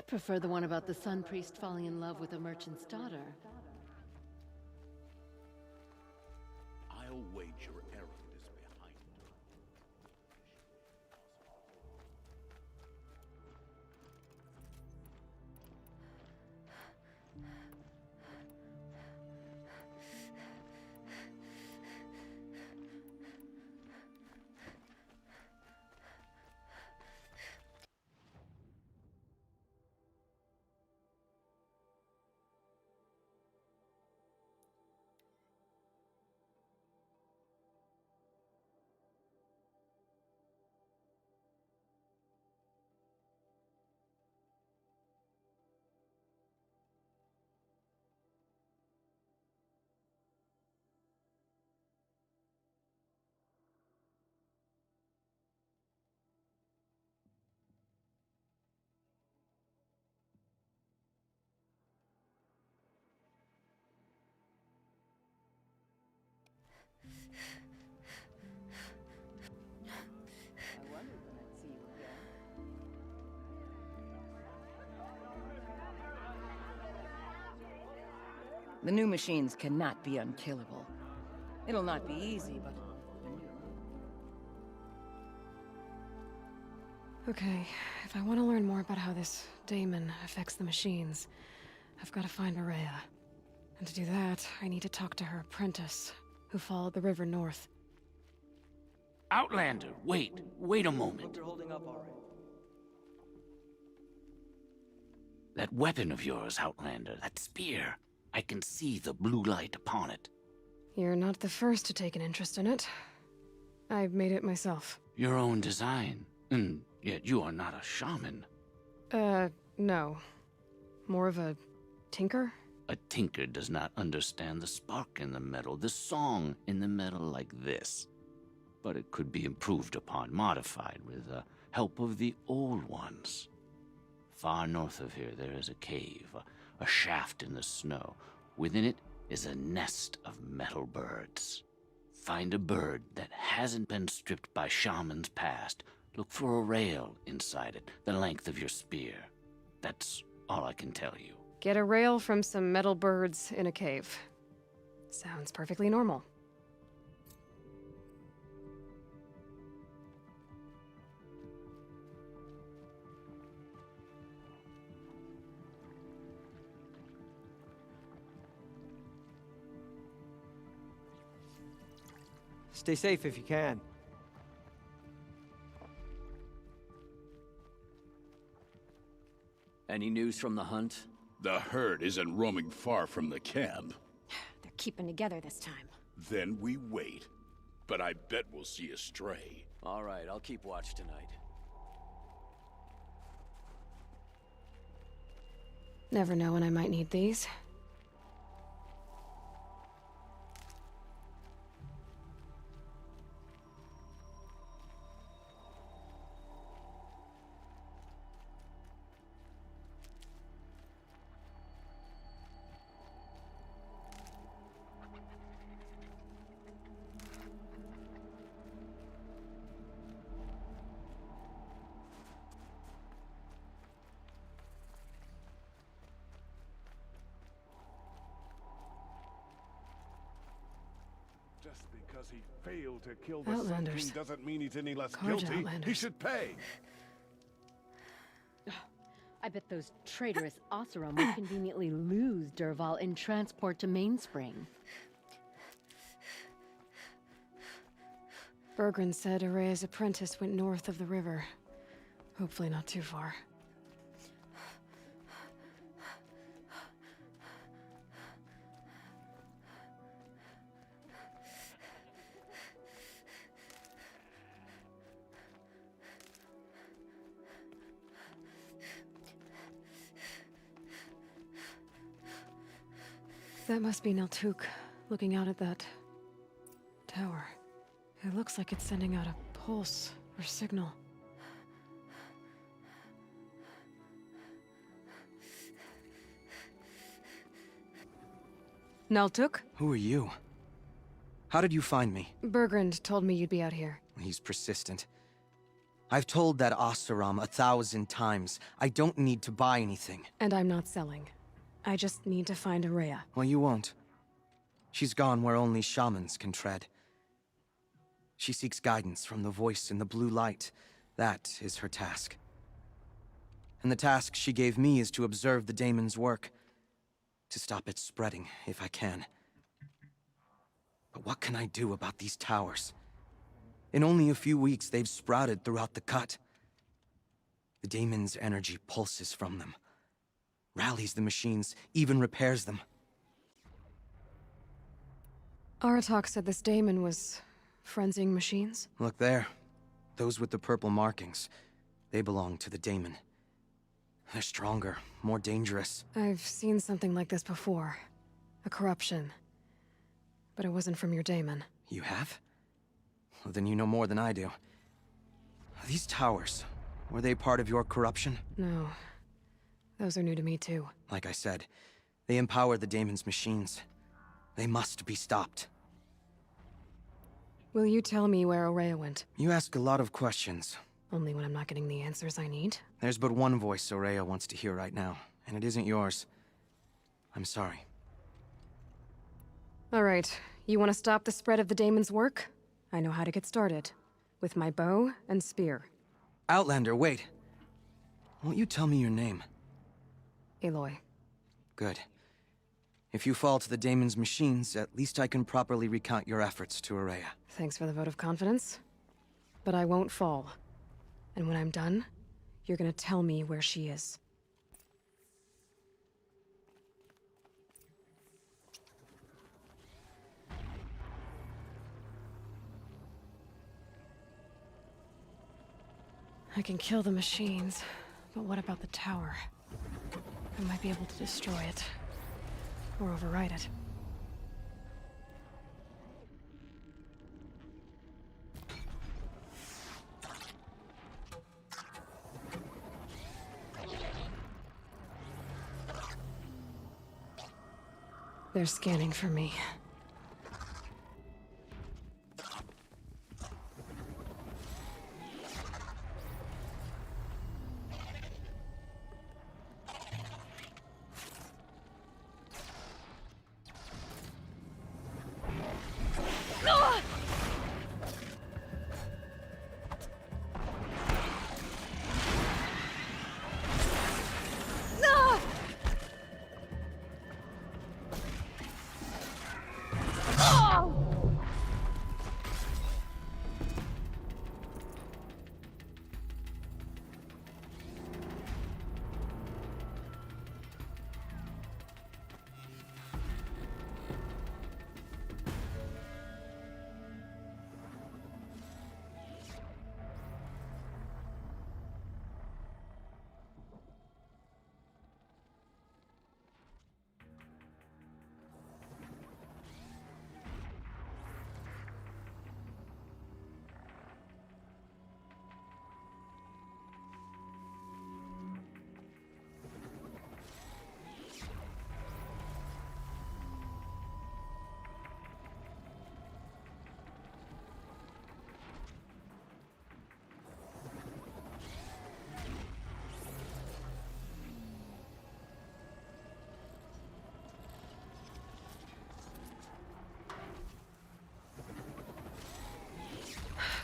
prefer the one about the Sun Priest falling in love with a merchant's daughter. I'll wager Erend is behind her. I wondered when I'd see you again. The new machines cannot be unkillable. It'll not be easy, but... Okay, if I want to learn more about how this daemon affects the machines, I've got to find Maria. And to do that, I need to talk to her apprentice, who followed the river north. Outlander, wait a moment. You're holding up all right. That weapon of yours, Outlander, that spear. I can see the blue light upon it. You're not the first to take an interest in it. I made it myself. Your own design. And yet you are not a shaman. No. More of a tinker? A tinker does not understand the spark in the metal, the song in the metal like this. But it could be improved upon, modified with the help of the old ones. Far north of here there is a cave, a shaft in the snow. Within it is a nest of metal birds. Find a bird that hasn't been stripped by shamans past. Look for a rail inside it, the length of your spear. That's all I can tell you. Get a rail from some metal birds in a cave. Sounds perfectly normal. Stay safe if you can. Any news from the hunt? The herd isn't roaming far from the camp. They're keeping together this time. Then we wait. But I bet we'll see a stray. All right, I'll keep watch tonight. Never know when I might need these. Just because he failed to kill the Sun Outlanders. King doesn't mean he's any less Carja guilty. He Outlanders. should pay. I bet those traitorous Oseram will conveniently lose Dervahl in transport to Mainspring. Bergrun said Araya's apprentice went north of the river. Hopefully not too far. That must be Naltuk, looking out at that tower. It looks like it's sending out a pulse or signal. Naltuk? Who are you? How did you find me? Bergrund told me you'd be out here. He's persistent. I've told that Oseram 1,000 times. I don't need to buy anything. And I'm not selling. I just need to find Araya. Well, you won't. She's gone where only shamans can tread. She seeks guidance from the voice in the blue light. That is her task. And the task she gave me is to observe the daemon's work. To stop it spreading, if I can. But what can I do about these towers? In only a few weeks, they've sprouted throughout the cut. The daemon's energy pulses from them. Rallies the machines, even repairs them. Aratak said this daemon was frenzying machines? Look there. Those with the purple markings. They belong to the daemon. They're stronger, more dangerous. I've seen something like this before. A corruption. But it wasn't from your daemon. You have? Well, then you know more than I do. These towers, were they part of your corruption? No. Those are new to me too. Like I said, they empower the daemon's machines. They must be stopped. Will you tell me where Araya went? You ask a lot of questions. Only when I'm not getting the answers I need? There's but one voice Araya wants to hear right now, and it isn't yours. I'm sorry. Alright, you want to stop the spread of the daemon's work? I know how to get started. With my bow and spear. Outlander, wait. Won't you tell me your name? Aloy. Good. If you fall to the daemon's machines, at least I can properly recount your efforts to Araya. Thanks for the vote of confidence. But I won't fall. And when I'm done, you're gonna tell me where she is. I can kill the machines, but what about the tower? I might be able to destroy it. Or override it. They're scanning for me.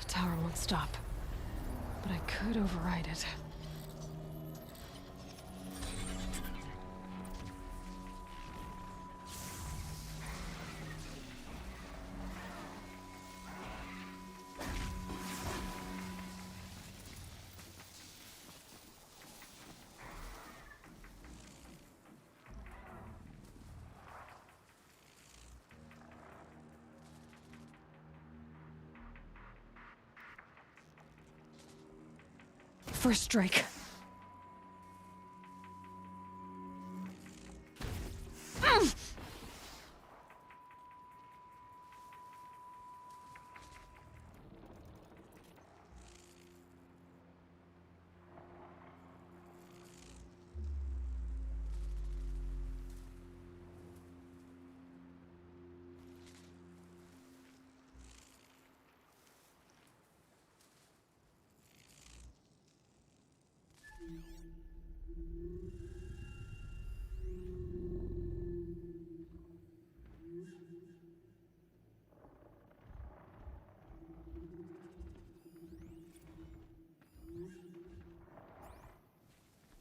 Tower won't stop, but I could override it. First strike.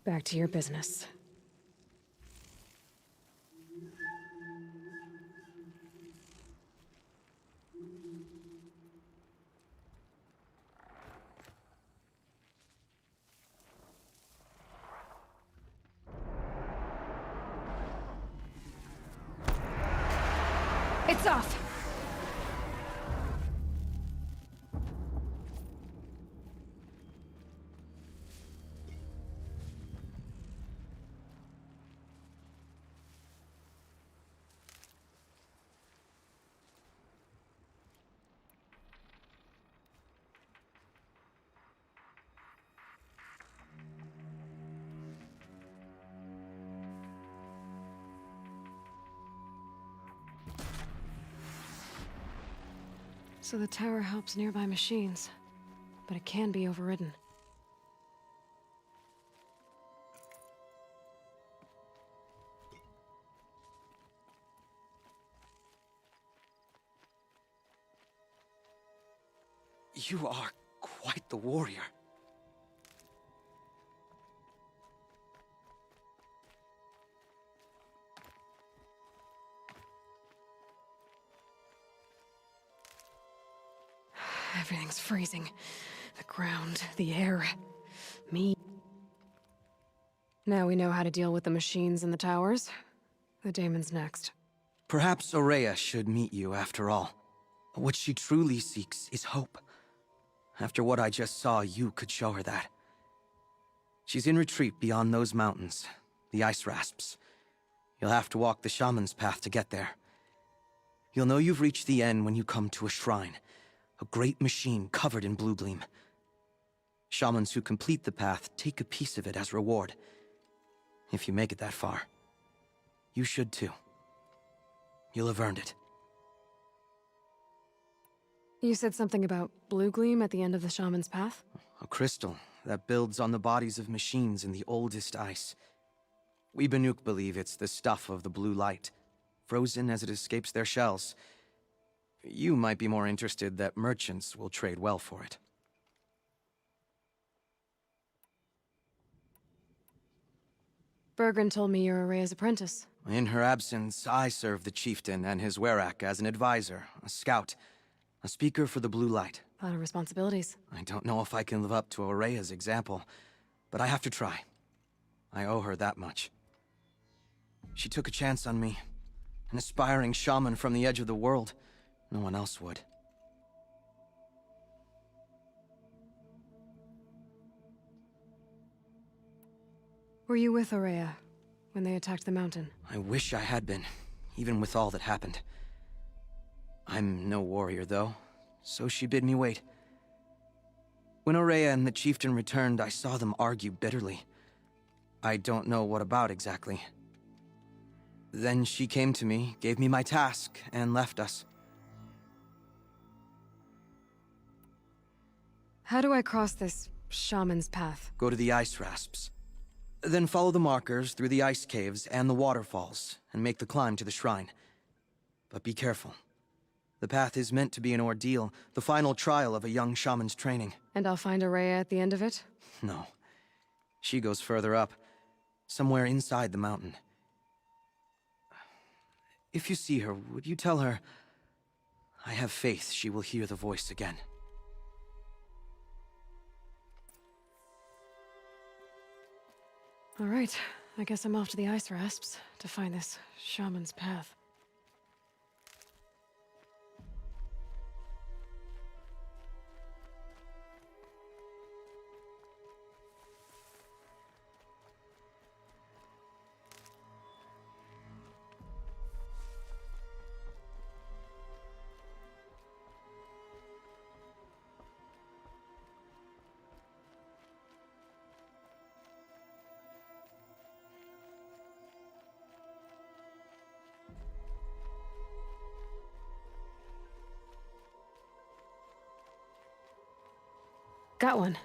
Back to your business. It's off! So the tower helps nearby machines, but it can be overridden. You are quite the warrior. Everything's freezing. The ground, the air, me. Now we know how to deal with the machines in the towers. The Daemon's next. Perhaps Ourea should meet you after all. What she truly seeks is hope. After what I just saw, you could show her that. She's in retreat beyond those mountains, the ice rasps. You'll have to walk the shaman's path to get there. You'll know you've reached the end when you come to a shrine, a great machine covered in blue gleam. Shamans who complete the path take a piece of it as reward. If you make it that far, you should too. You'll have earned it. You said something about blue gleam at the end of the shaman's path? A crystal that builds on the bodies of machines in the oldest ice. We Banuk believe it's the stuff of the blue light, frozen as it escapes their shells. You might be more interested that merchants will trade well for it. Bergren told me you're Ourea's apprentice. In her absence, I serve the chieftain and his werak as an advisor, a scout, a speaker for the blue light. A lot of responsibilities. I don't know if I can live up to Ourea's example, but I have to try. I owe her that much. She took a chance on me, an aspiring shaman from the edge of the world. No one else would. Were you with Ourea when they attacked the mountain? I wish I had been, even with all that happened. I'm no warrior, though, so she bid me wait. When Ourea and the chieftain returned, I saw them argue bitterly. I don't know what about exactly. Then she came to me, gave me my task, and left us. How do I cross this shaman's path? Go to the ice rasps. Then follow the markers through the ice caves and the waterfalls, and make the climb to the shrine. But be careful. The path is meant to be an ordeal, the final trial of a young shaman's training. And I'll find Ourea at the end of it? No. She goes further up, somewhere inside the mountain. If you see her, would you tell her, I have faith she will hear the voice again. All right, I guess I'm off to the ice rasps to find this shaman's path. Got one.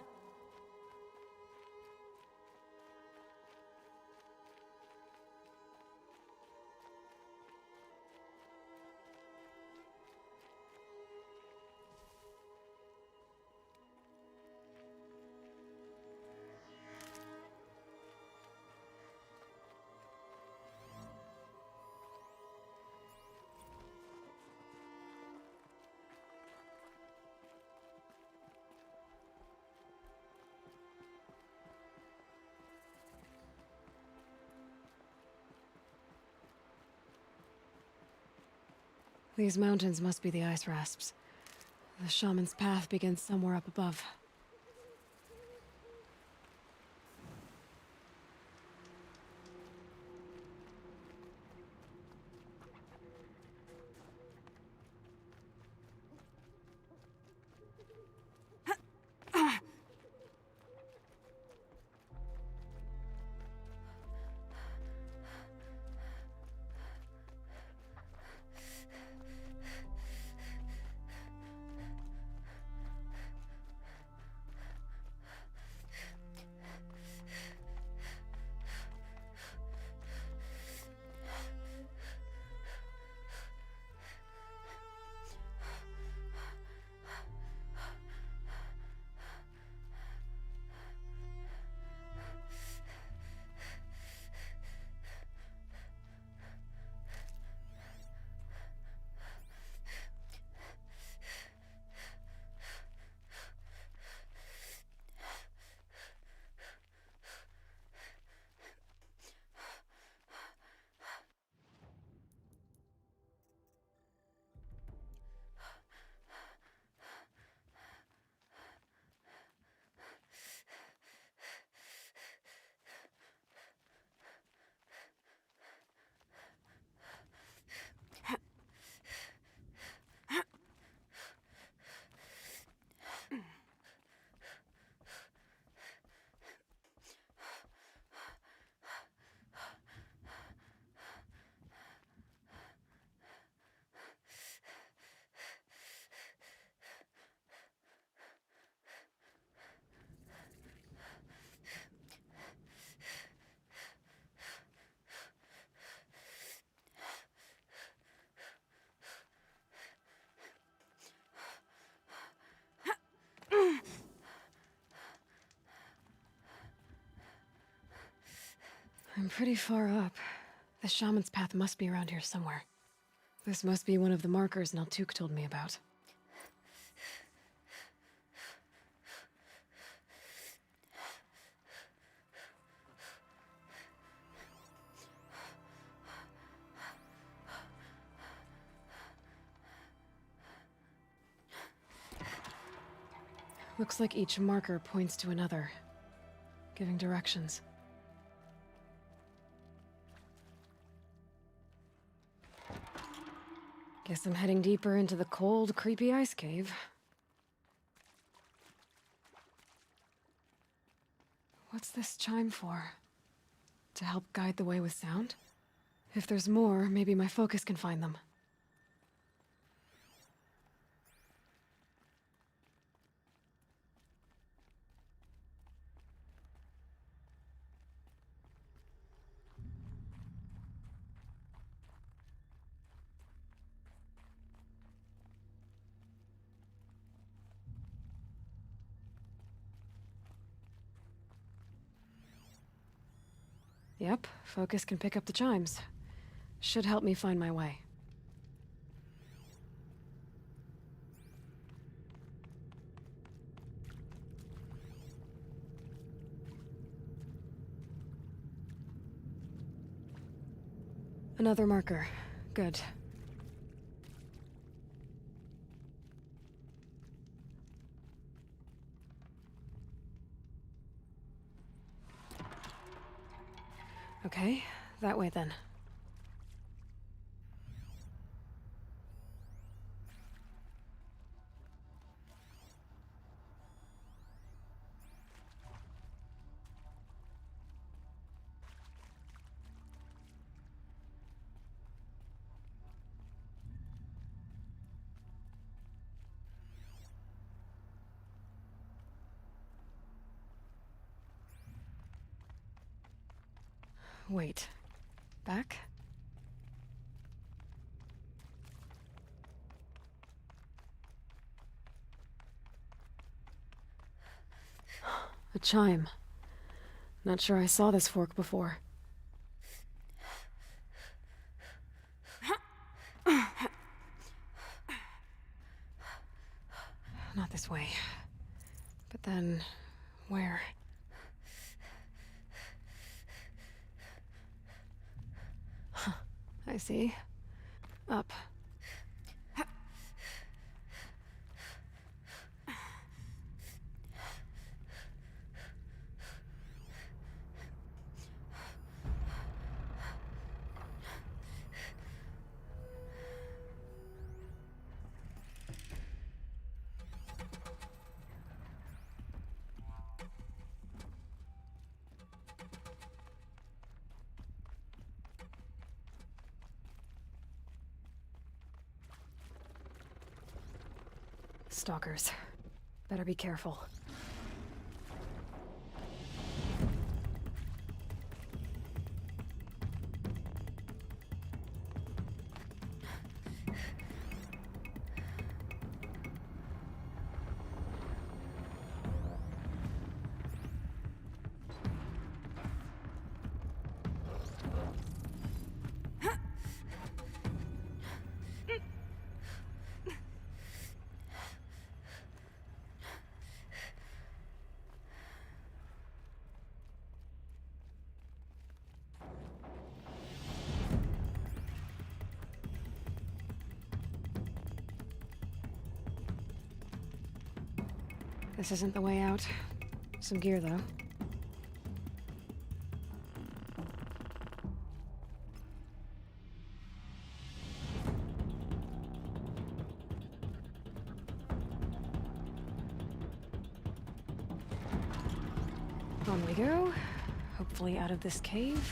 These mountains must be the ice rasps. The shaman's path begins somewhere up above. I'm pretty far up. The shaman's path must be around here somewhere. This must be one of the markers Naltuk told me about. Looks like each marker points to another, giving directions. Guess I'm heading deeper into the cold, creepy ice cave. What's this chime for? To help guide the way with sound? If there's more, maybe my focus can find them. Yep, focus can pick up the chimes. Should help me find my way. Another marker. Good. Okay, that way then. Wait. Back? A chime. Not sure I saw this fork before. Not this way. But then, where? I see. Up. Stalkers. Better be careful. This isn't the way out. Some gear, though. On we go. Hopefully out of this cave.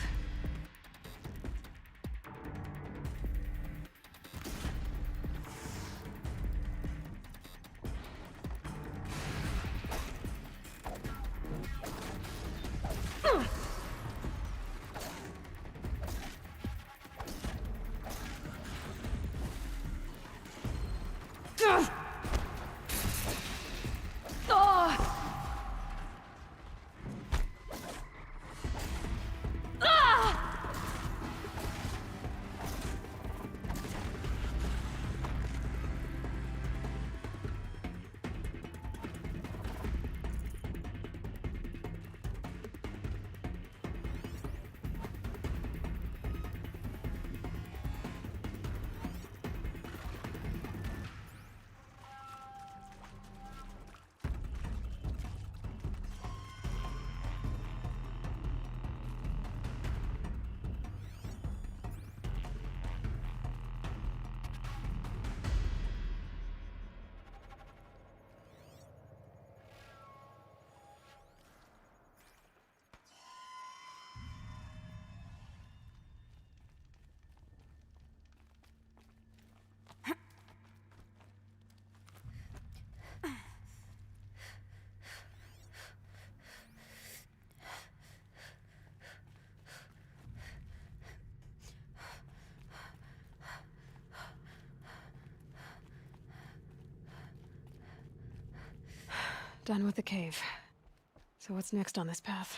Done with the cave. So what's next on this path?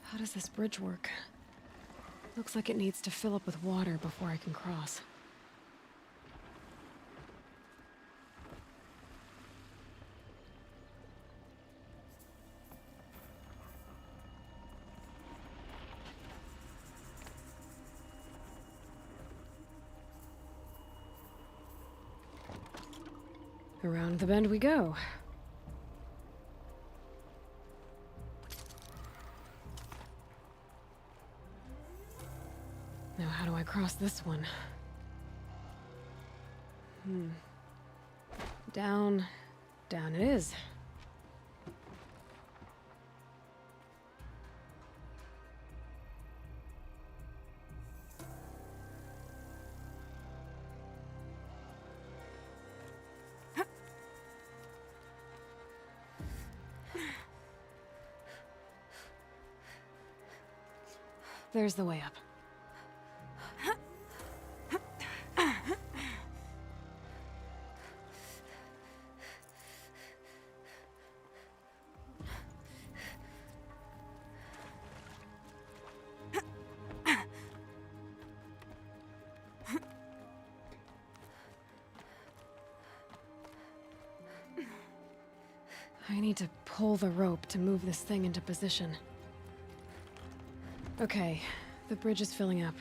How does this bridge work? Looks like it needs to fill up with water before I can cross. Around the bend we go. Now how do I cross this one? Down. Down it is. There's the way up. I need to pull the rope to move this thing into position. Okay, The bridge is filling up.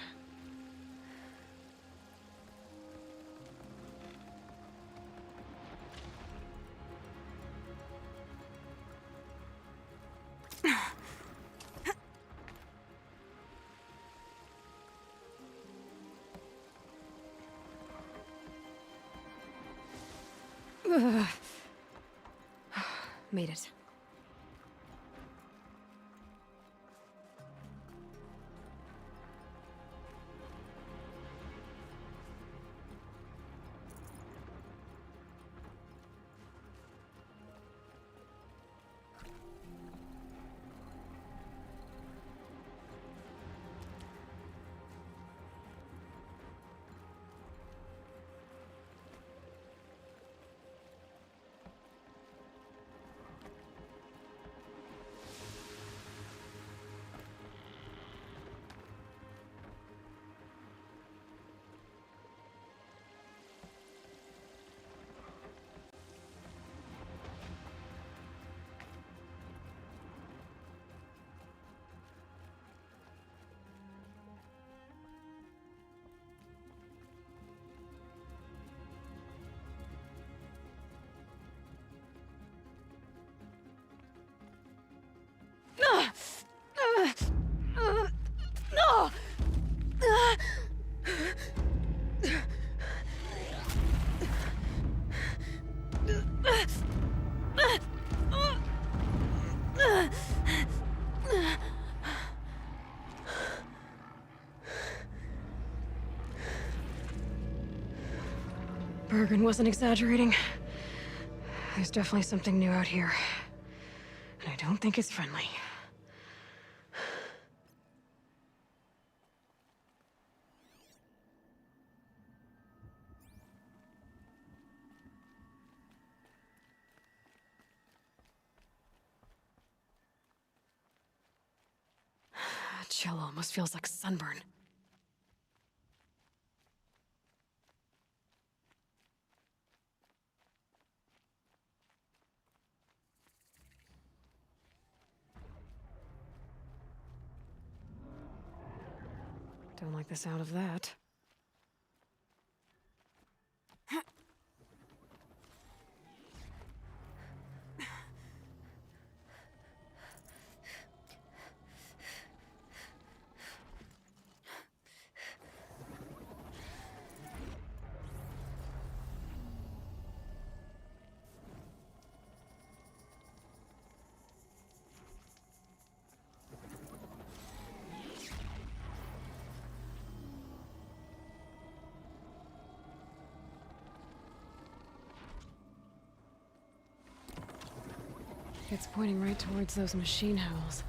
Made it. Bergen wasn't exaggerating. There's definitely something new out here. And I don't think it's friendly. Chill almost feels like sunburn. Don't like the sound of that. It's pointing right towards those machine howls.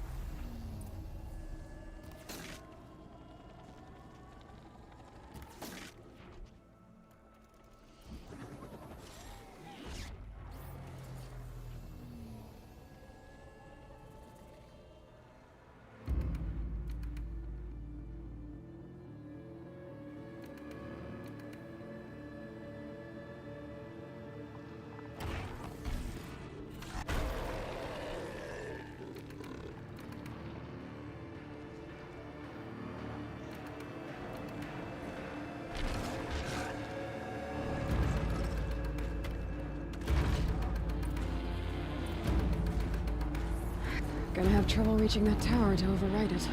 Gonna have trouble reaching that tower to override it.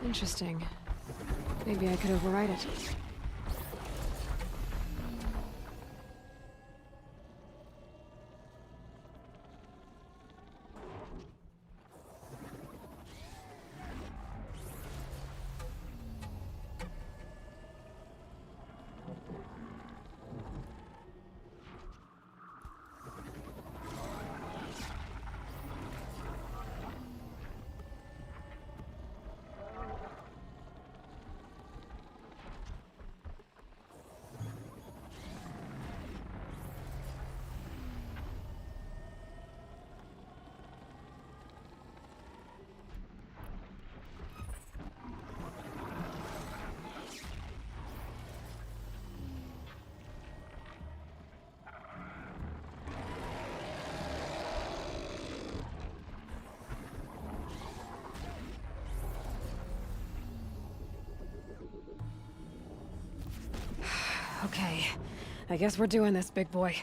Interesting. Maybe I could override it. Okay. I guess we're doing this, big boy.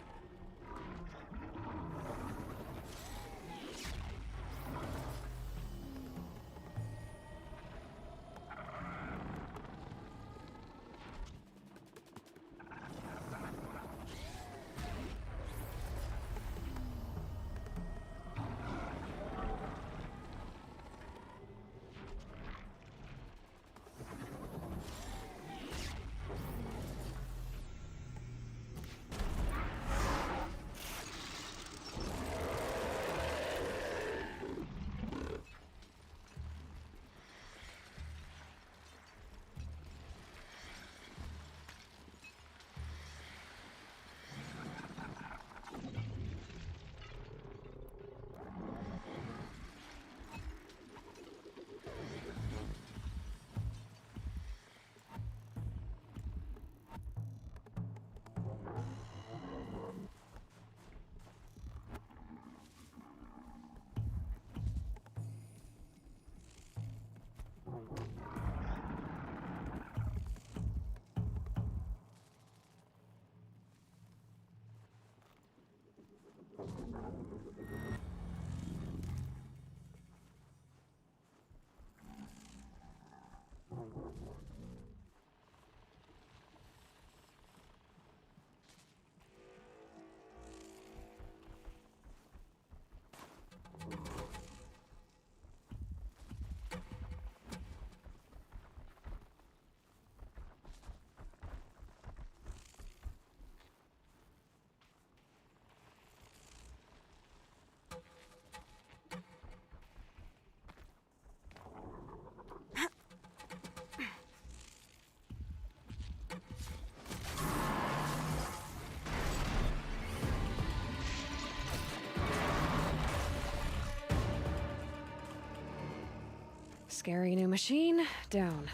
Scary new machine, down.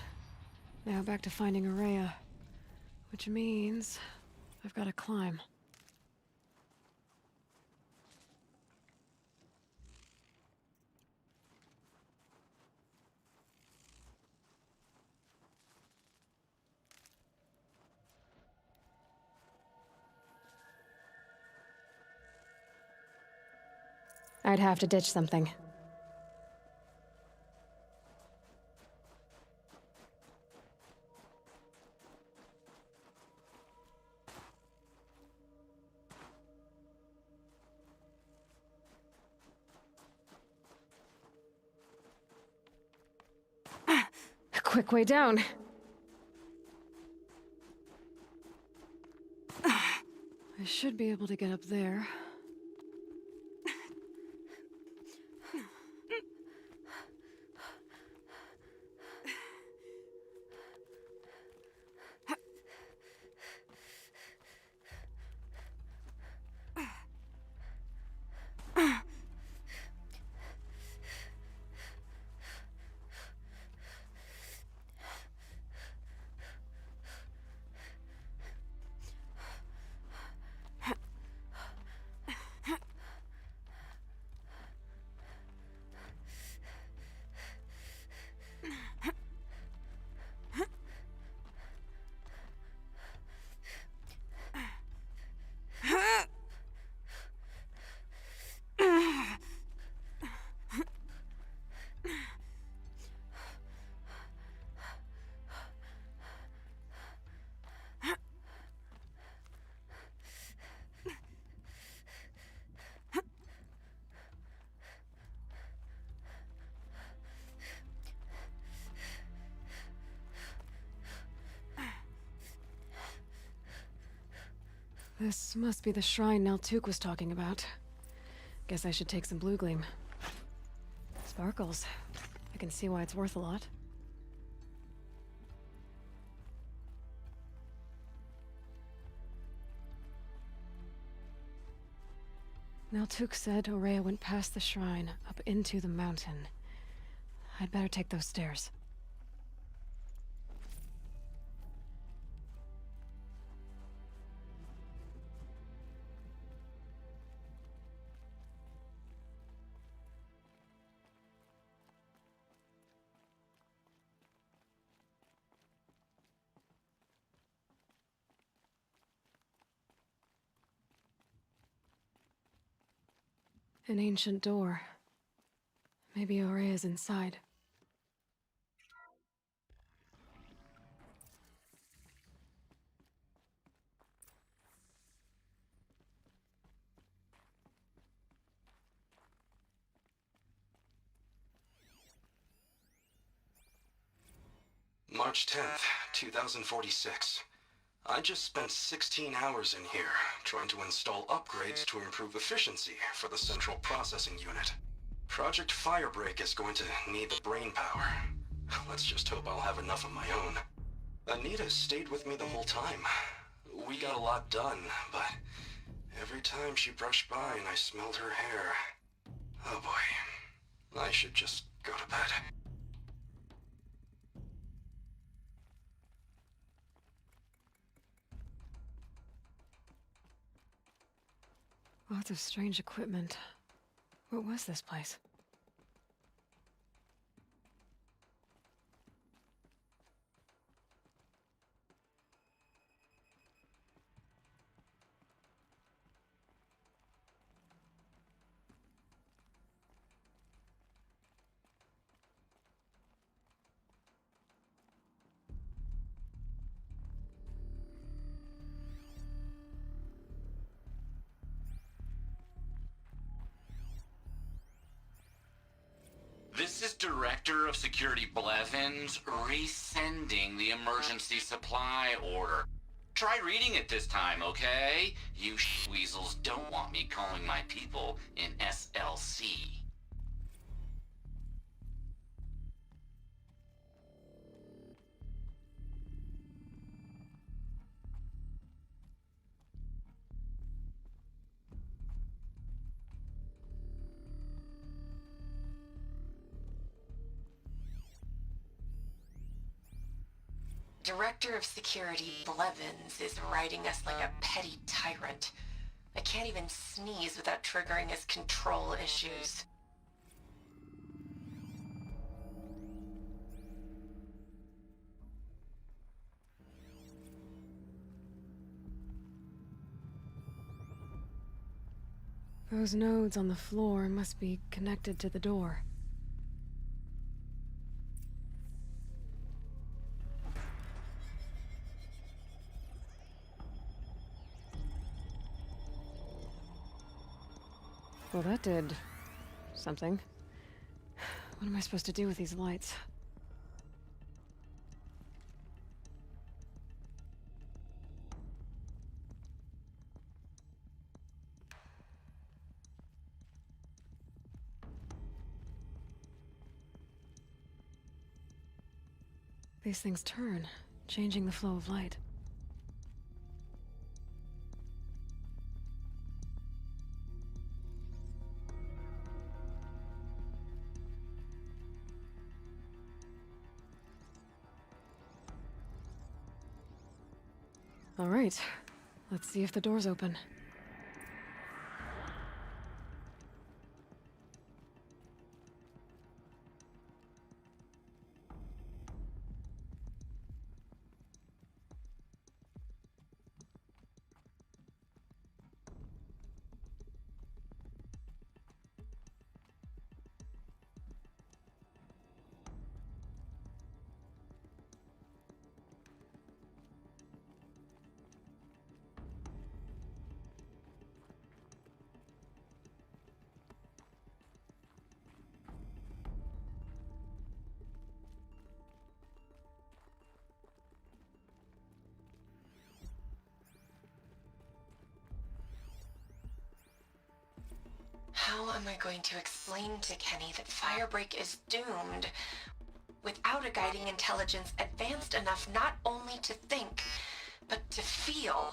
Now back to finding Araya. Which means I've got to climb. I'd have to ditch something. A quick way down. I should be able to get up there. This must be the shrine Naltuk was talking about. Guess I should take some blue gleam. Sparkles. I can see why it's worth a lot. Naltuk said Ourea went past the shrine, up into the mountain. I'd better take those stairs. An ancient door. Maybe Aurea's inside. March 10th, 2046. I just spent 16 hours in here, trying to install upgrades to improve efficiency for the central processing unit. Project Firebreak is going to need the brain power. Let's just hope I'll have enough of my own. Anita stayed with me the whole time. We got a lot done, but every time she brushed by and I smelled her hair... Oh boy. I should just go to bed. Lots of strange equipment. What was this place? This is Director of Security Blevins resending the emergency supply order. Try reading it this time, okay? You weasels don't want me calling my people in SLC. Director of Security Blevins is riding us like a petty tyrant. I can't even sneeze without triggering his control issues. Those nodes on the floor must be connected to the door. Well, that did something. What am I supposed to do with these lights? These things turn, changing the flow of light. All right, let's see if the door's open. How am I going to explain to Kenny that Firebreak is doomed without a guiding intelligence advanced enough not only to think, but to feel?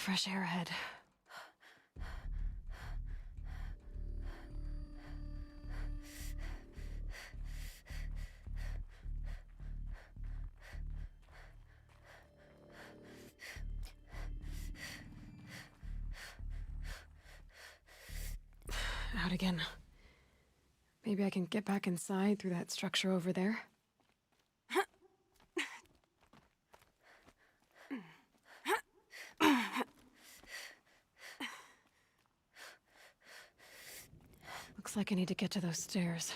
Fresh air ahead. Out again. Maybe I can get back inside through that structure over there. Looks like I need to get to those stairs.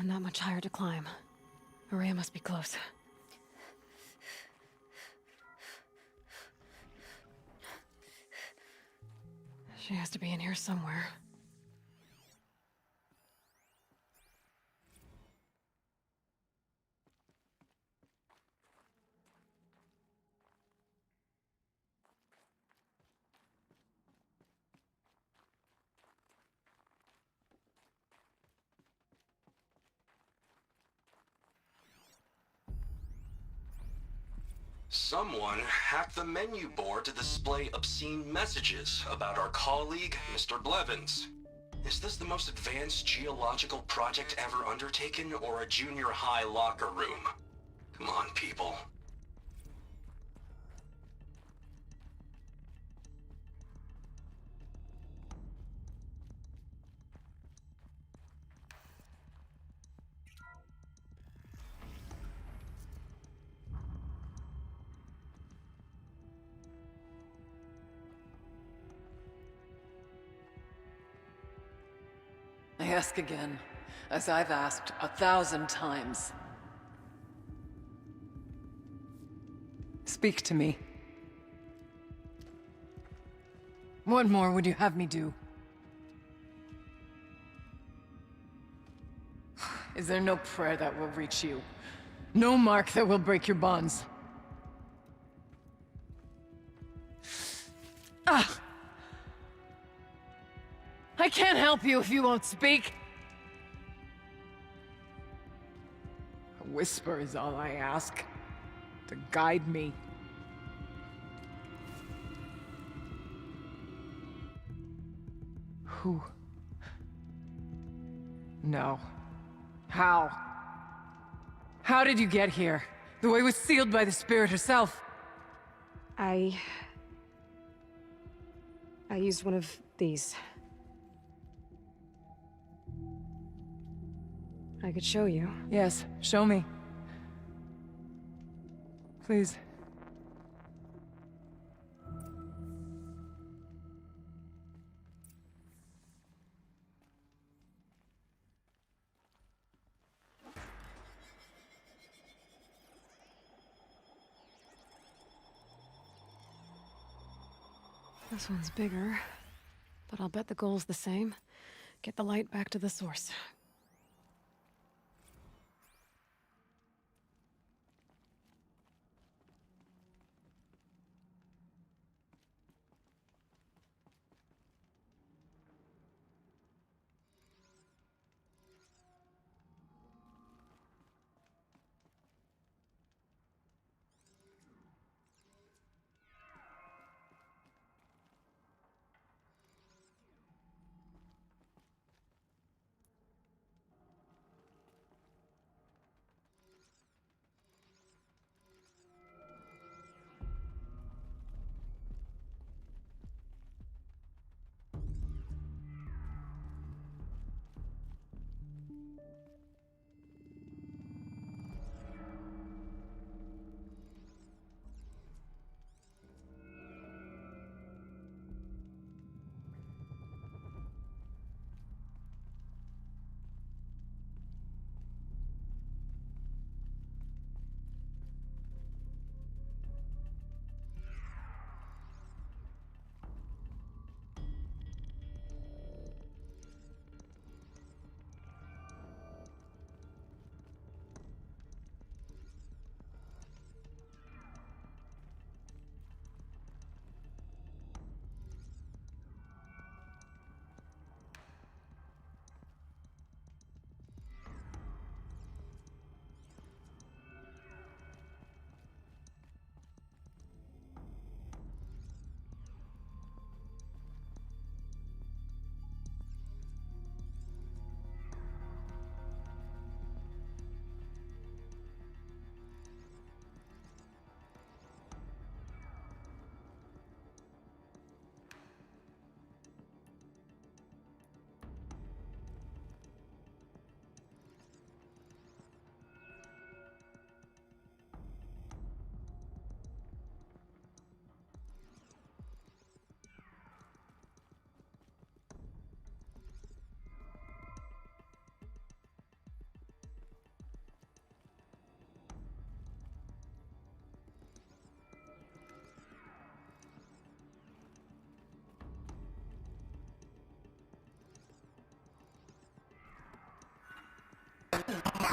Not much higher to climb. Maria must be close. She has to be in here somewhere. Someone hacked the menu board to display obscene messages about our colleague, Mr. Blevins. Is this the most advanced geological project ever undertaken, or a junior high locker room? Come on, people. I ask again, as I've asked 1,000 times. Speak to me. What more would you have me do? Is there no prayer that will reach you? No mark that will break your bonds? Ah! I can't help you if you won't speak. A whisper is all I ask, to guide me. Who? No. How? How did you get here? The way was sealed by the Spirit herself. I used one of these. I could show you. Yes, show me. Please. This one's bigger, but I'll bet the goal's the same. Get the light back to the source.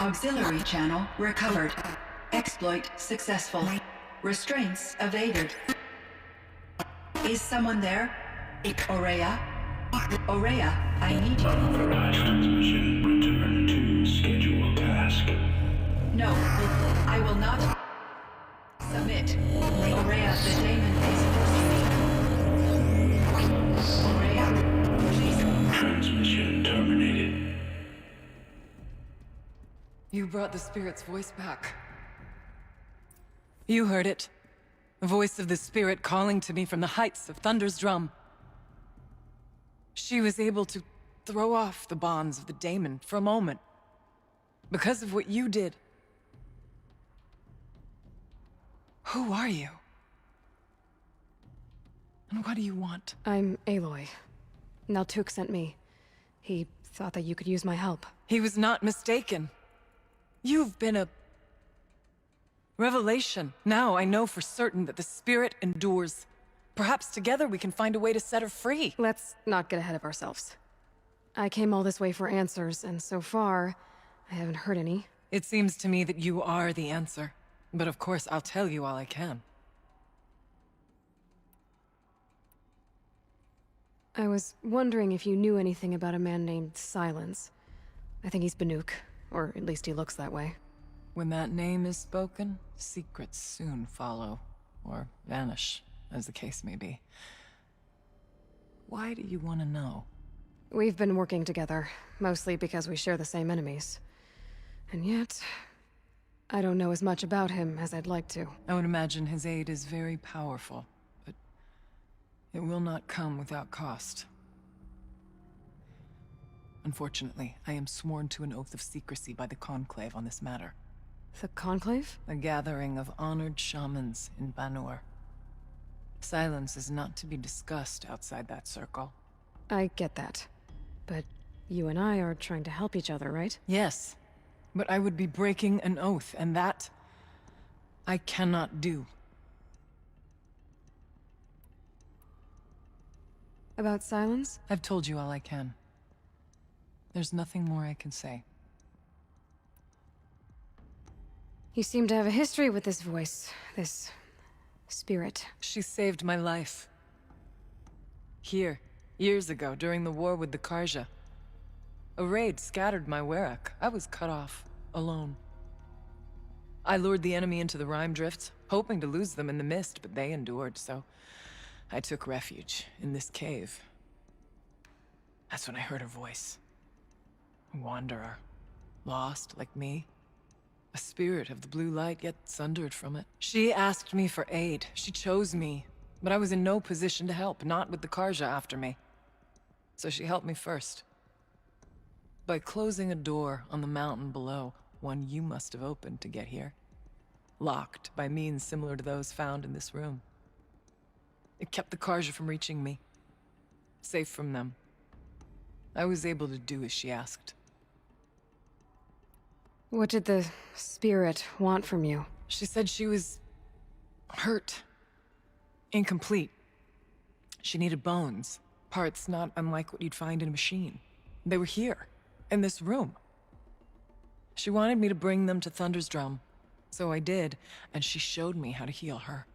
Auxiliary channel recovered. Exploit successful. Restraints evaded. Is someone there? Aurea? Aurea, I need you. Unauthorized transmission. Return to scheduled task. No, I will not submit. Aurea, the daemon is forcing me. Aurea, please. Transmission terminated. You brought the spirit's voice back. You heard it. The voice of the spirit calling to me from the heights of Thunder's Drum. She was able to throw off the bonds of the daemon for a moment. Because of what you did. Who are you? And what do you want? I'm Aloy. Naltuk sent me. He thought that you could use my help. He was not mistaken. You've been a revelation. Now I know for certain that the spirit endures. Perhaps together we can find a way to set her free. Let's not get ahead of ourselves. I came all this way for answers, and so far, I haven't heard any. It seems to me that you are the answer. But of course, I'll tell you all I can. I was wondering if you knew anything about a man named Silence. I think he's Banuk, or at least he looks that way. When that name is spoken, secrets soon follow, or vanish, as the case may be. Why do you want to know? We've been working together, mostly because we share the same enemies. And yet, I don't know as much about him as I'd like to. I would imagine his aid is very powerful, but it will not come without cost. Unfortunately, I am sworn to an oath of secrecy by the Conclave on this matter. The Conclave? A gathering of honored shamans in Banur. Silence is not to be discussed outside that circle. I get that. But you and I are trying to help each other, right? Yes. But I would be breaking an oath, and that I cannot do. About Silence? I've told you all I can. There's nothing more I can say. You seem to have a history with this voice, this spirit. She saved my life. Here, years ago, during the war with the Karja. A raid scattered my Werak. I was cut off, alone. I lured the enemy into the Rime Drifts, hoping to lose them in the mist, but they endured, so I took refuge in this cave. That's when I heard her voice. A wanderer. Lost, like me. A spirit of the blue light, yet sundered from it. She asked me for aid. She chose me. But I was in no position to help, not with the Karja after me. So she helped me first. By closing a door on the mountain below, one you must have opened to get here. Locked by means similar to those found in this room. It kept the Karja from reaching me. Safe from them. I was able to do as she asked. What did the spirit want from you? She said she was hurt. Incomplete. She needed bones. Parts not unlike what you'd find in a machine. They were here, in this room. She wanted me to bring them to Thunder's Drum. So I did, and she showed me how to heal her.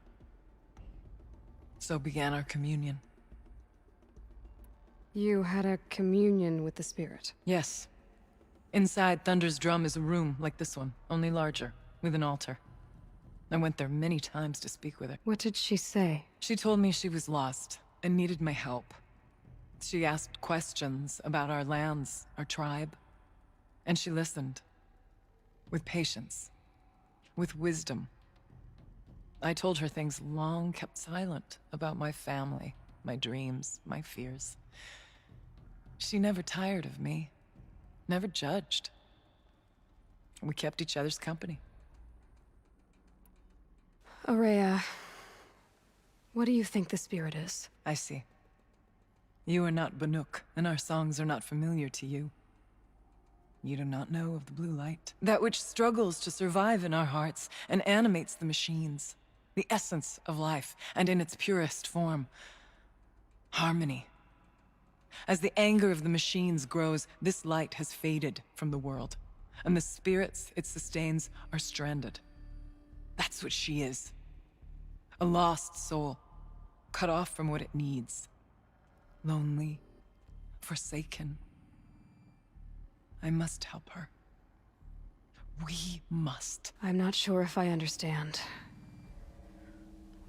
So began our communion. You had a communion with the spirit? Yes. Inside Thunder's Drum is a room like this one, only larger, with an altar. I went there many times to speak with her. What did she say? She told me she was lost and needed my help. She asked questions about our lands, our tribe, and she listened. With patience. With wisdom. I told her things long kept silent about my family, my dreams, my fears. She never tired of me. Never judged. We kept each other's company. Aurea, what do you think the spirit is? I see. You are not Banuk, and our songs are not familiar to you. You do not know of the blue light. That which struggles to survive in our hearts and animates the machines. The essence of life, and in its purest form. Harmony. As the anger of the machines grows, this light has faded from the world. And the spirits it sustains are stranded. That's what she is. A lost soul, cut off from what it needs. Lonely, forsaken. I must help her. We must. I'm not sure if I understand.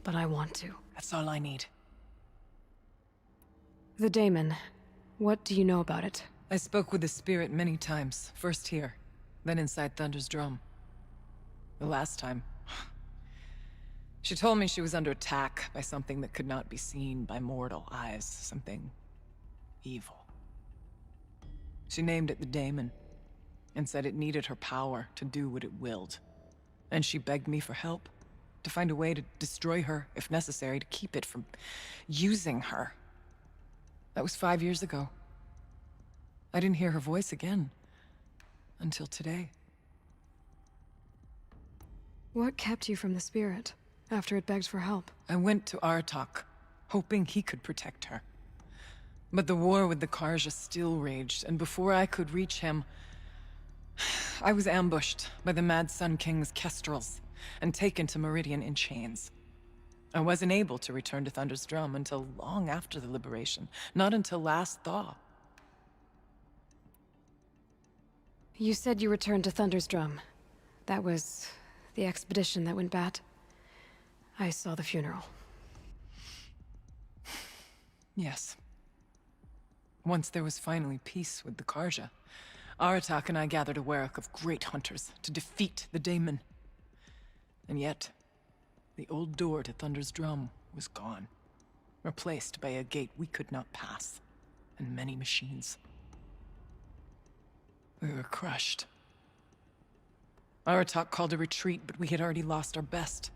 But I want to. That's all I need. The daemon. What do you know about it? I spoke with the spirit many times. First here, then inside Thunder's drum. The last time... She told me she was under attack by something that could not be seen by mortal eyes. Something... evil. She named it the daemon, and said it needed her power to do what it willed. And she begged me for help, to find a way to destroy her, if necessary, to keep it from using her. That was 5 years ago. I didn't hear her voice again, until today. What kept you from the spirit, after it begged for help? I went to Aratak, hoping he could protect her. But the war with the Karja still raged, and before I could reach him, I was ambushed by the Mad Sun King's kestrels, and taken to Meridian in chains. I wasn't able to return to Thunder's drum until long after the liberation, not until last thaw. You said you returned to Thunder's drum. That was the expedition that went bad. I saw the funeral. Yes. Once there was finally peace with the Karja, Aratak and I gathered a Werak of great hunters to defeat the daemon. And yet, the old door to Thunder's drum was gone, replaced by a gate we could not pass, and many machines. We were crushed. Aratak called a retreat, but we had already lost our best.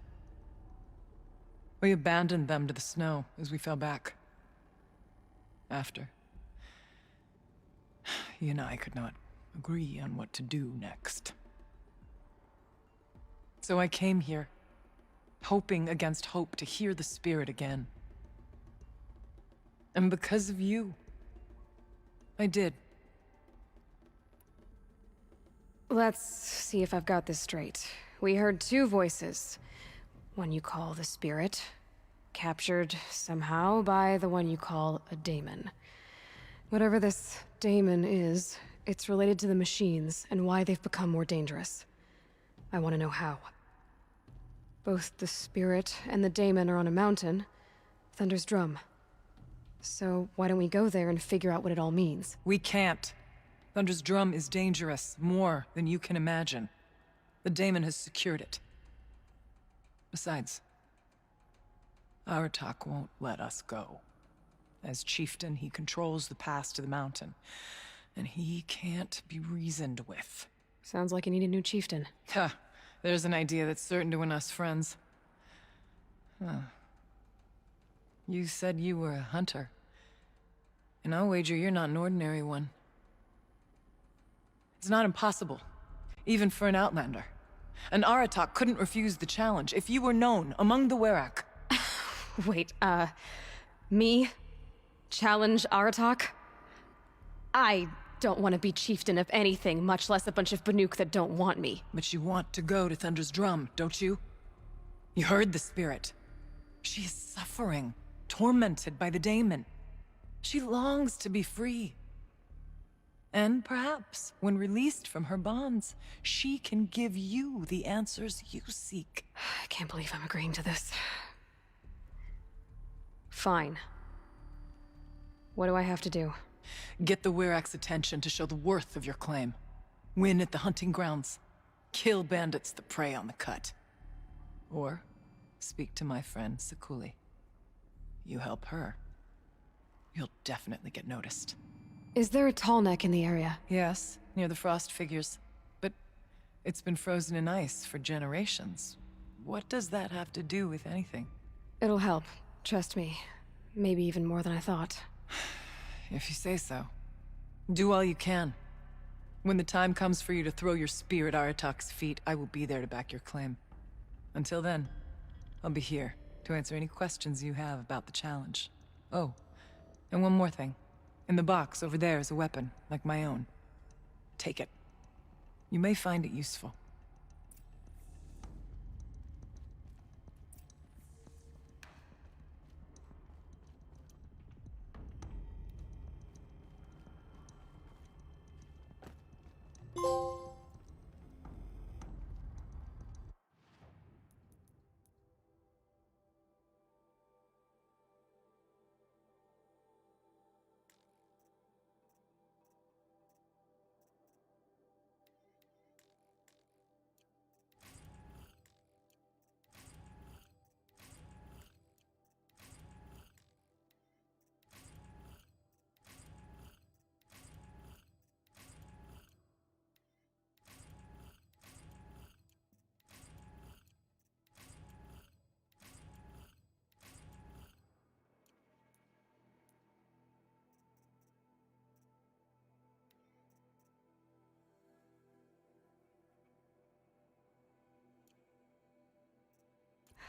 We abandoned them to the snow as we fell back. After, he and I could not agree on what to do next. So I came here, hoping against hope to hear the spirit again. And because of you, I did. Let's see if I've got this straight. We heard two voices. One you call the spirit, captured somehow by the one you call a daemon. Whatever this daemon is, it's related to the machines and why they've become more dangerous. I want to know how. Both the spirit and the daemon are on a mountain, Thunder's drum. So why don't we go there and figure out what it all means? We can't. Thunder's drum is dangerous, more than you can imagine. The daemon has secured it. Besides, Aratak won't let us go. As chieftain, he controls the pass to the mountain, and he can't be reasoned with. Sounds like you need a new chieftain. Huh. There's an idea that's certain to win us friends. Huh. You said you were a hunter. And I'll wager you're not an ordinary one. It's not impossible, even for an outlander. And Aratak couldn't refuse the challenge if you were known among the Werak. Wait, me? Challenge Aratak? I don't want to be chieftain of anything, much less a bunch of Banuk that don't want me. But you want to go to Thunder's drum, don't you? You heard the spirit. She is suffering, tormented by the daemon. She longs to be free. And perhaps, when released from her bonds, she can give you the answers you seek. I can't believe I'm agreeing to this. Fine. What do I have to do? Get the Werak's attention to show the worth of your claim. Win at the hunting grounds. Kill bandits that prey on the cut. Or speak to my friend Sekuli. You help her, you'll definitely get noticed. Is there a tall neck in the area? Yes, near the frost figures. But it's been frozen in ice for generations. What does that have to do with anything? It'll help, trust me. Maybe even more than I thought. If you say so. Do all you can. When the time comes for you to throw your spear at Aratak's feet, I will be there to back your claim. Until then, I'll be here to answer any questions you have about the challenge. Oh, and one more thing. In the box over there is a weapon, like my own. Take it. You may find it useful.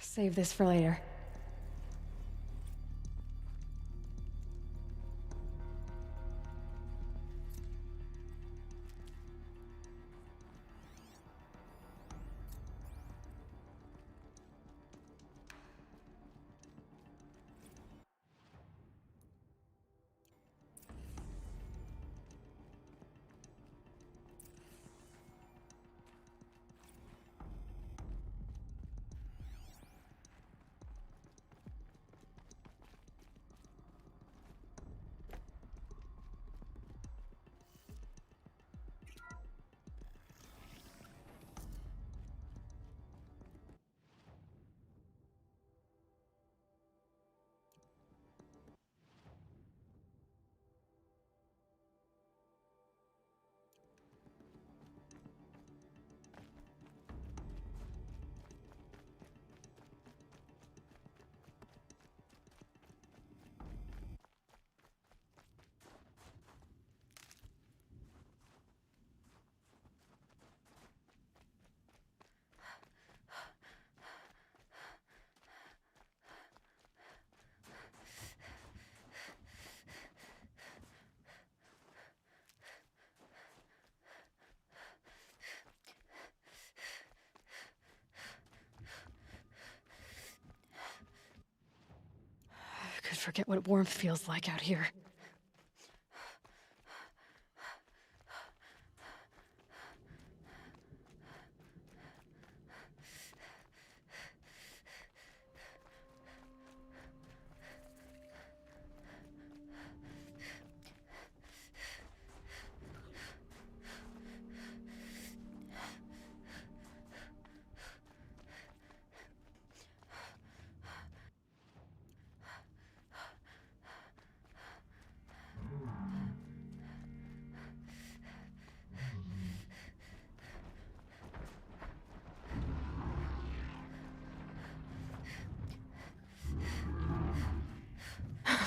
Save this for later. I could forget what warmth feels like out here.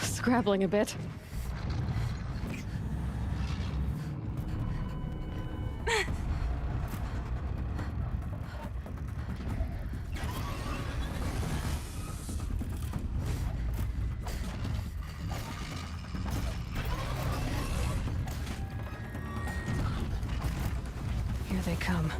Scrabbling a bit. Here they come.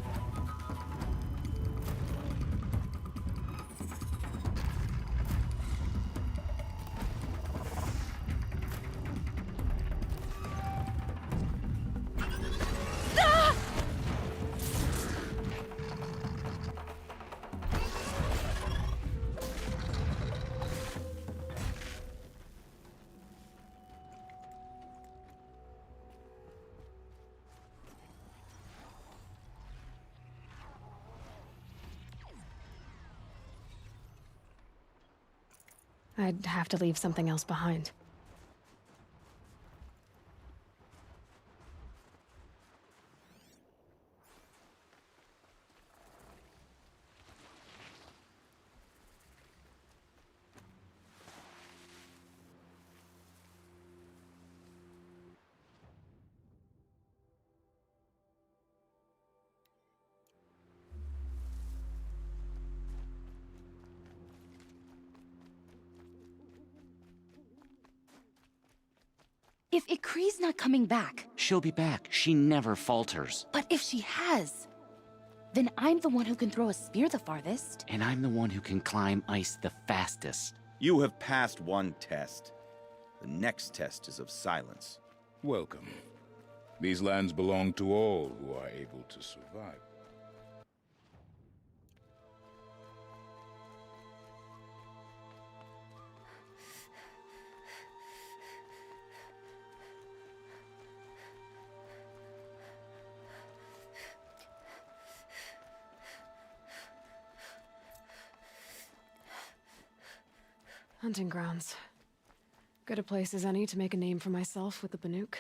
I'd have to leave something else behind. If Ikri's not coming back, She'll be back. She never falters. but if she has, then I'm the one who can throw a spear the farthest. And I'm the one who can climb ice the fastest. You have passed one test. The next test is of silence. Welcome. These lands belong to all who are able to survive. Hunting grounds. Good a place as any to make a name for myself with the Banuk.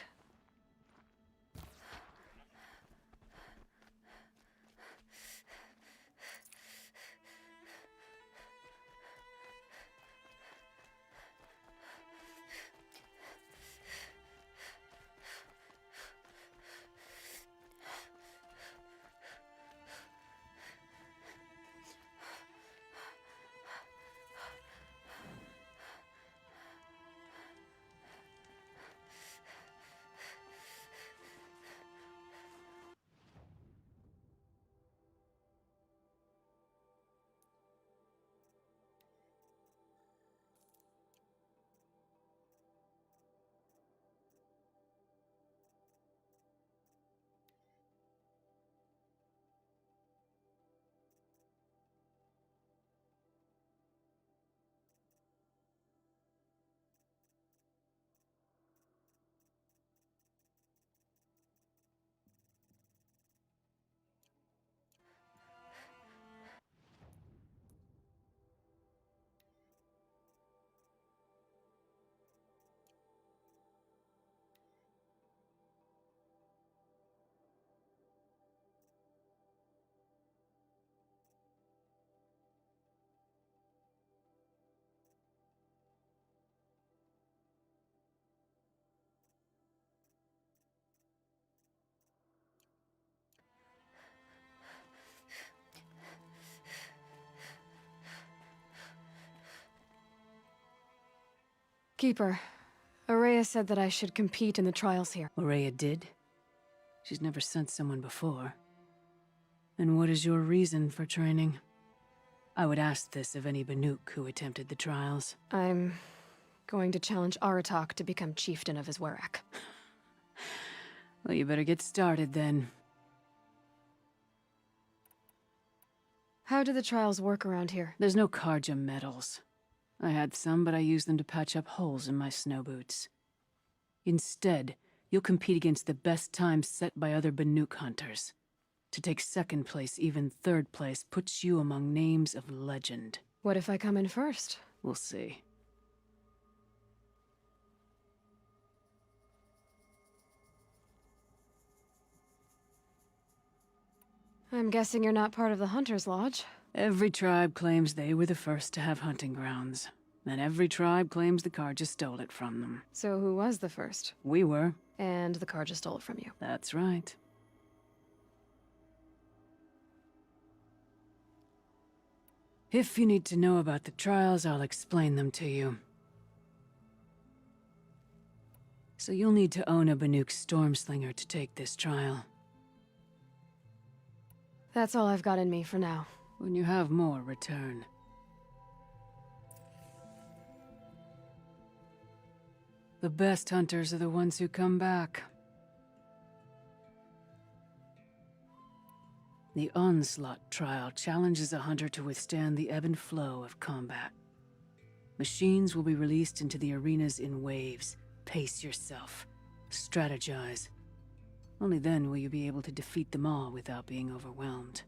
Keeper, Aurea said that I should compete in the trials here. Aurea did? She's never sent someone before. And what is your reason for training? I would ask this of any Banuk who attempted the trials. I'm going to challenge Aratak to become chieftain of his Werak. Well, you better get started then. How do the trials work around here? There's no Karja medals. I had some, but I used them to patch up holes in my snow boots. Instead, you'll compete against the best times set by other Banuk hunters. To take second place, even third place, puts you among names of legend. What if I come in first? We'll see. I'm guessing you're not part of the Hunter's Lodge. Every tribe claims they were the first to have hunting grounds. And every tribe claims the Karja stole it from them. So who was the first? We were. And the Karja stole it from you. That's right. If you need to know about the trials, I'll explain them to you. So you'll need to own a Banuk Stormslinger to take this trial. That's all I've got in me for now. When you have more, return. The best hunters are the ones who come back. The Onslaught trial challenges a hunter to withstand the ebb and flow of combat. Machines will be released into the arenas in waves. Pace yourself. Strategize. Only then will you be able to defeat them all without being overwhelmed.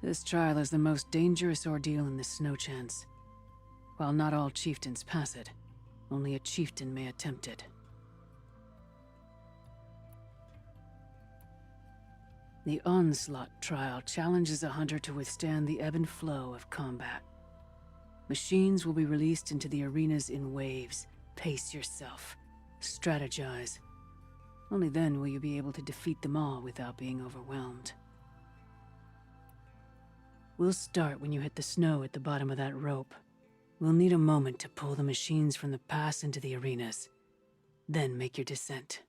This trial is the most dangerous ordeal in the Snow Chance. While not all chieftains pass it, only a chieftain may attempt it. The Onslaught trial challenges a hunter to withstand the ebb and flow of combat. Machines will be released into the arenas in waves. Pace yourself. Strategize. Only then will you be able to defeat them all without being overwhelmed. We'll start when you hit the snow at the bottom of that rope. We'll need a moment to pull the machines from the pass into the arenas. Then make your descent.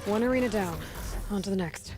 One arena down. On to the next.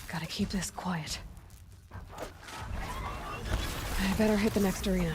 Gotta keep this quiet. I better hit the next arena.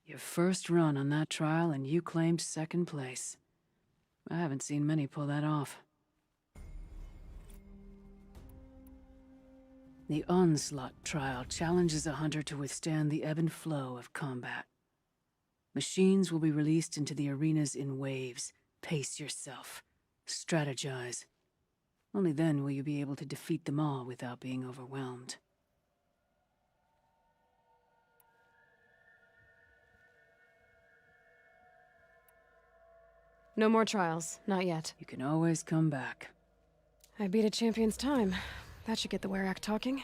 Your first run on that trial and you claimed second place. I haven't seen many pull that off. The Onslaught trial challenges a hunter to withstand the ebb and flow of combat. Machines will be released into the arenas in waves. Pace yourself. Strategize. Only then will you be able to defeat them all without being overwhelmed. No more trials. Not yet. You can always come back. I beat a champion's time. That should get the Werak talking.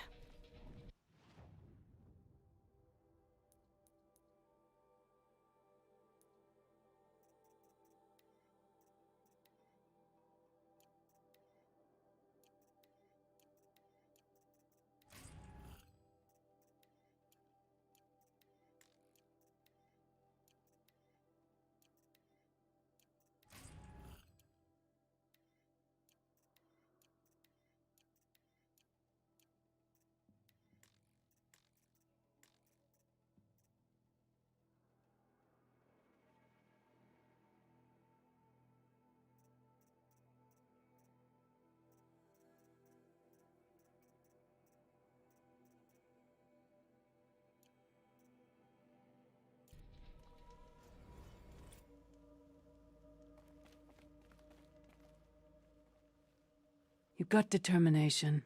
You've got determination.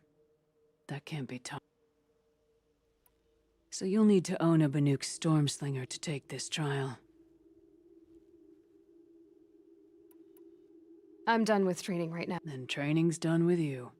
That can't be taught. So you'll need to own a Banuk Stormslinger to take this trial. I'm done with training right now. Then training's done with you.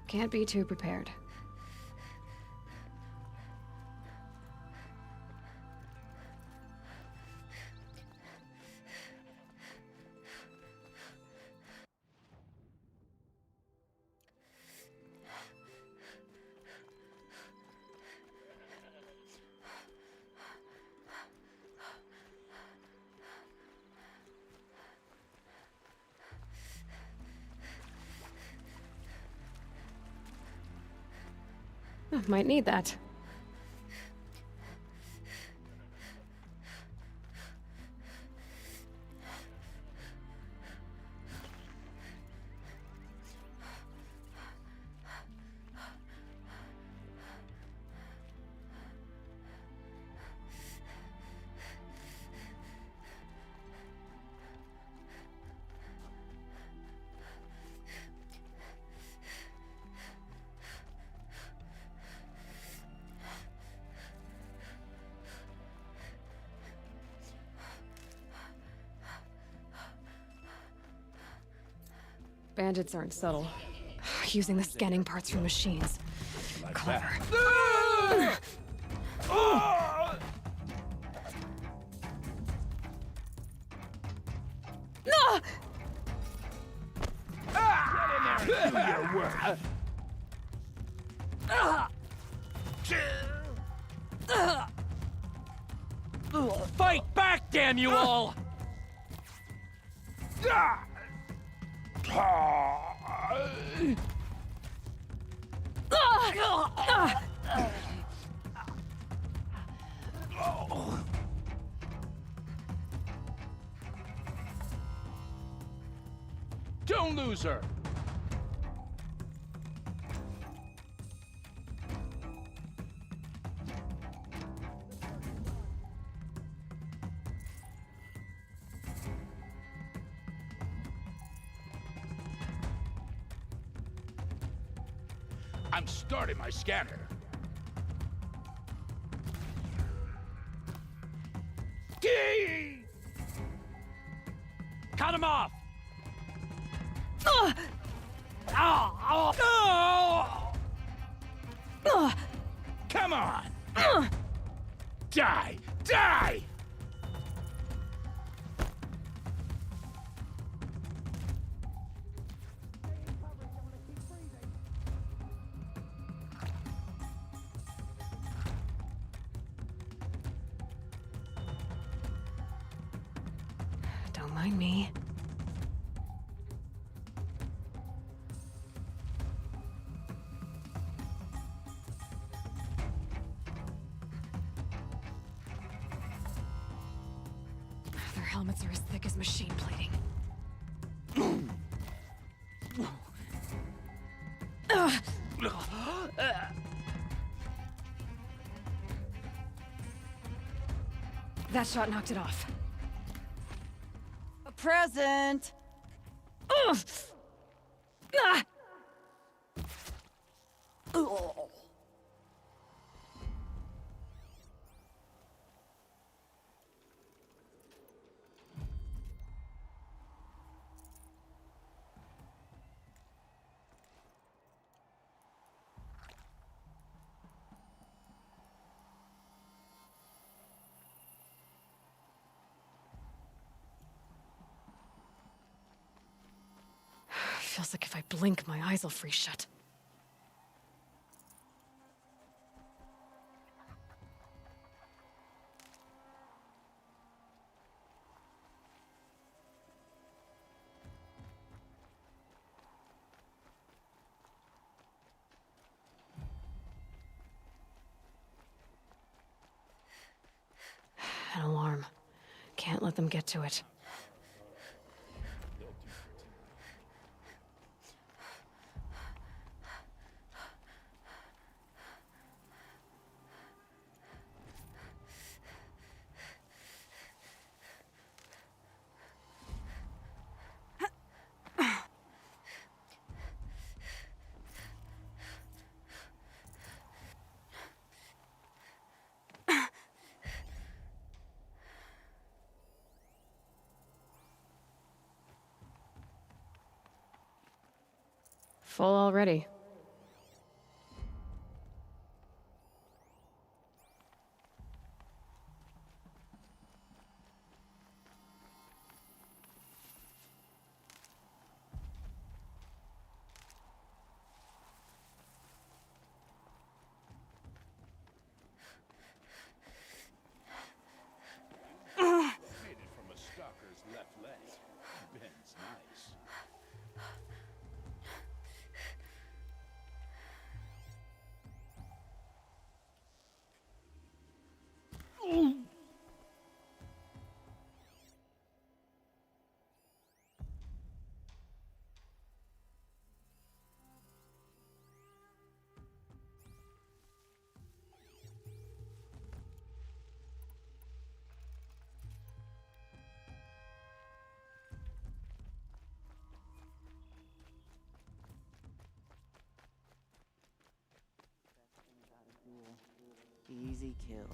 Can't be too prepared. Might need that. Bandits aren't subtle. Using the scanning parts from machines. Clever. Fight back, damn you all! Don't lose her! I'm starting my scanner. Gee! Cut him off! Come on! Die! Die! Don't mind me. Their helmets are as thick as machine plating. That shot knocked it off. A present! Ah! Feels like if I blink, my eyes will freeze shut. An alarm. Can't let them get to it. Full already. Made it from a stalker's left leg. Ben's nice. Easy kill.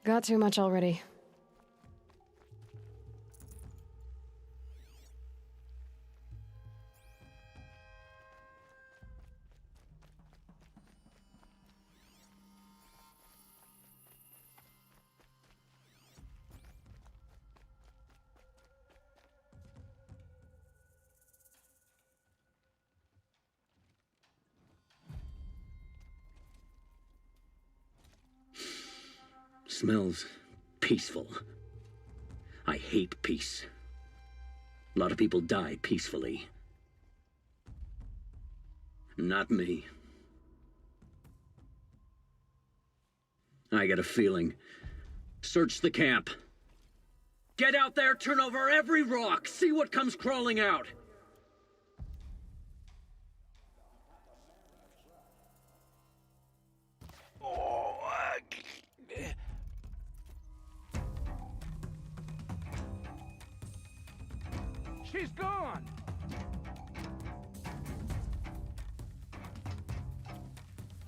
Got too much already. Smells peaceful. I hate peace. A lot of people die peacefully. Not me. I got a feeling. Search the camp. Get out there, turn over every rock, see what comes crawling out. She's gone!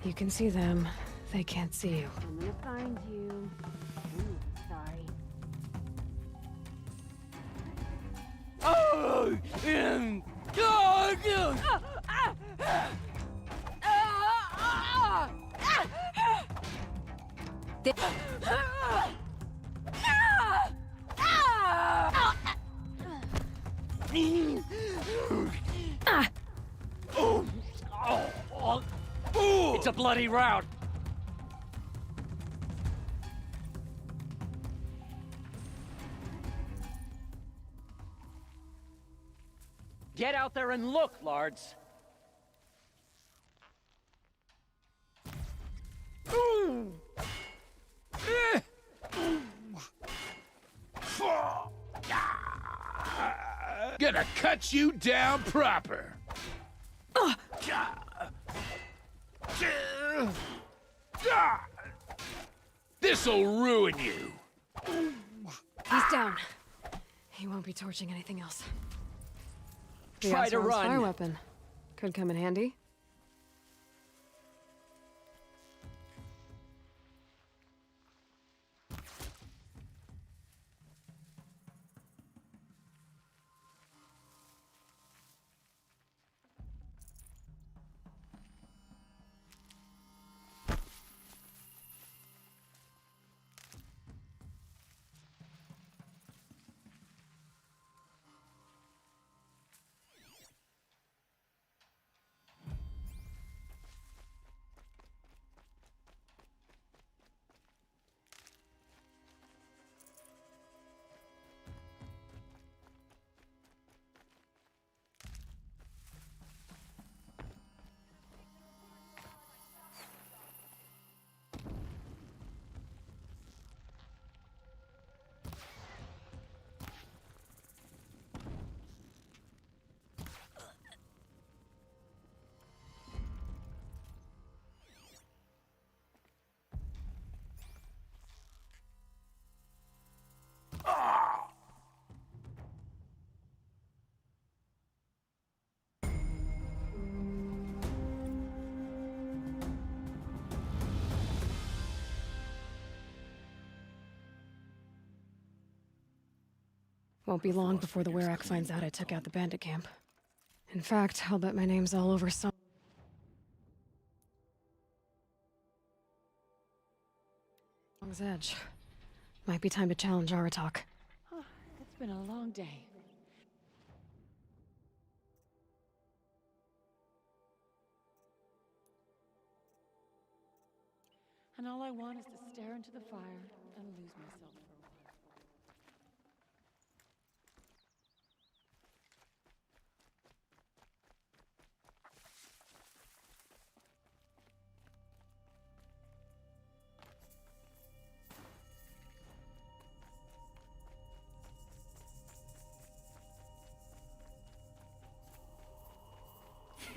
You can see them. They can't see you. I'm gonna find you. Ooh, sorry. Oh! It's a bloody rout. Get out there and look, Lards. Gonna cut you down proper. This'll ruin you. He's down. He won't be torching anything else. The Try to Oseron's run. fire weapon. Could come in handy. Won't be long before the Werak finds out I took out the bandit camp. In fact, I'll bet my name's all over some... Long's Edge. Might be time to challenge Aratak. Oh, it's been a long day. And all I want is to stare into the fire and lose myself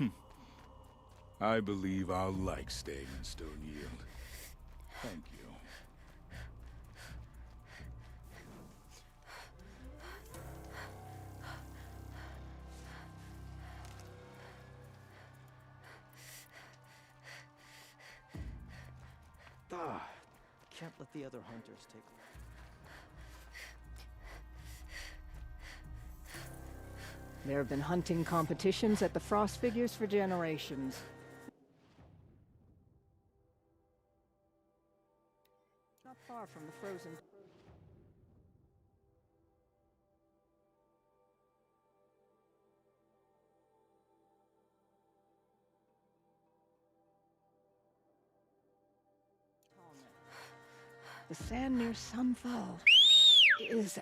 for a while. I believe I'll like staying in Stone Yield. Thank you. Can't let the other hunters take. There have been hunting competitions at the Frost Figures for generations. Not far from the frozen. The sand near Sunfall is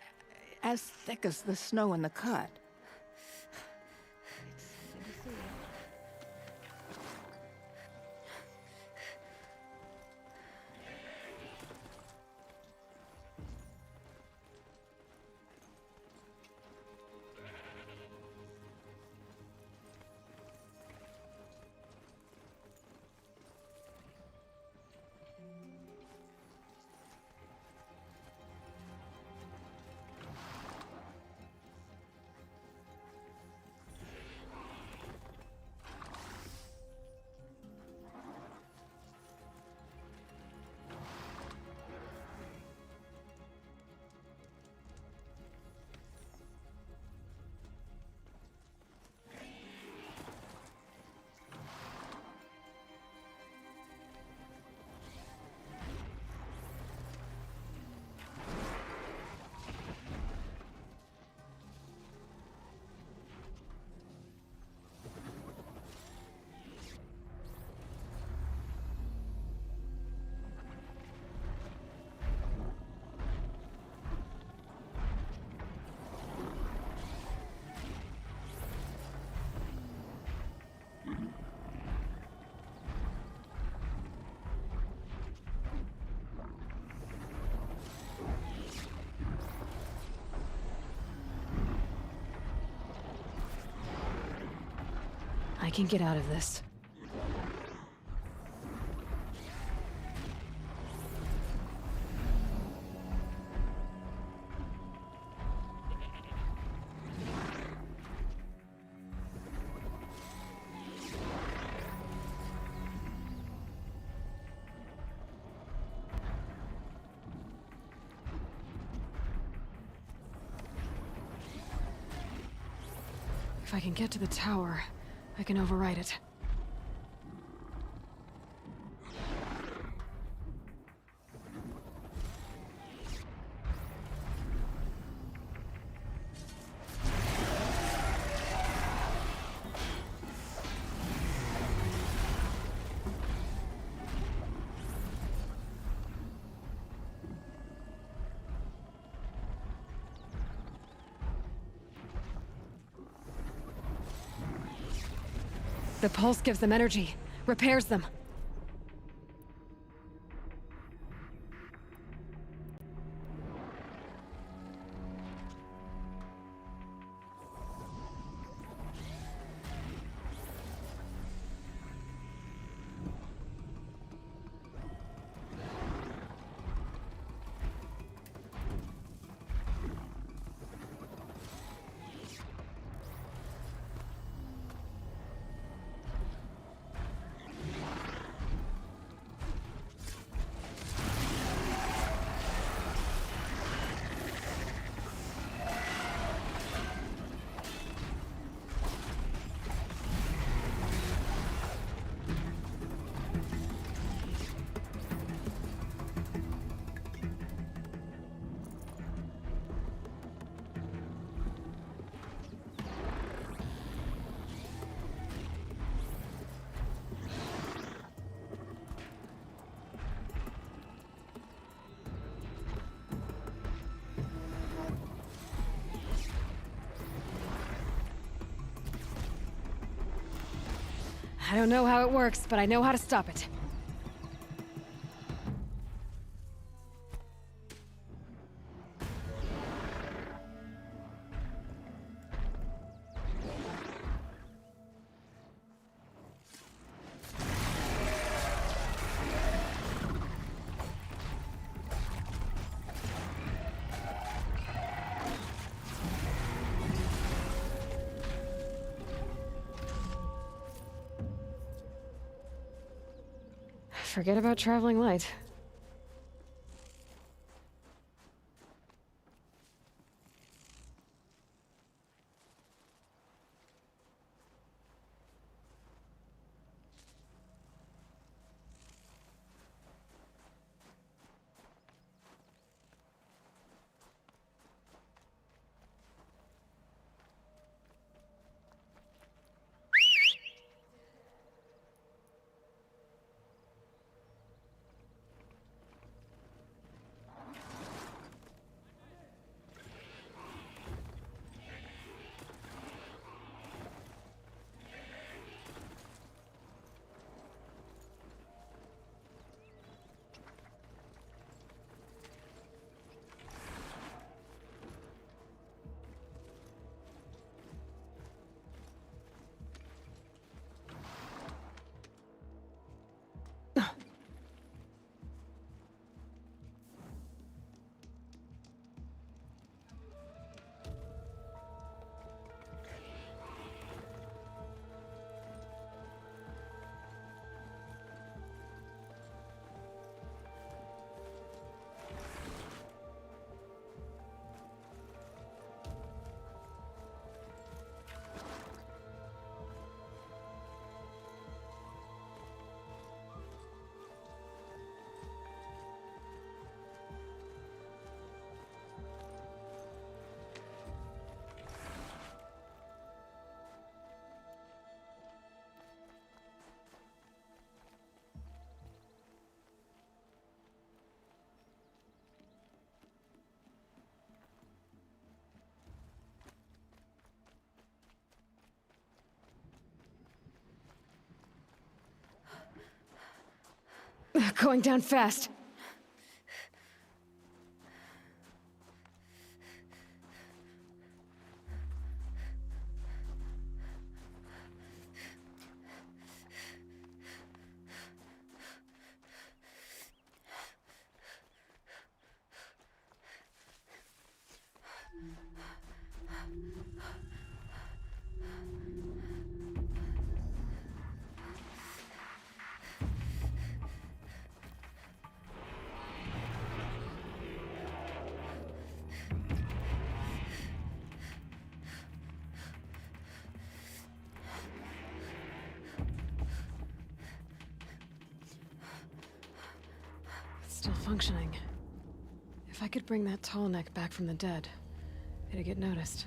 as thick as the snow in the cut. It's something to see. I can get out of this. If I can get to the tower, I can override it. The pulse gives them energy, repairs them. I don't know how it works, but I know how to stop it. Forget about traveling light. Going down fast. Still functioning. If I could bring that tall neck back from the dead, it'd get noticed.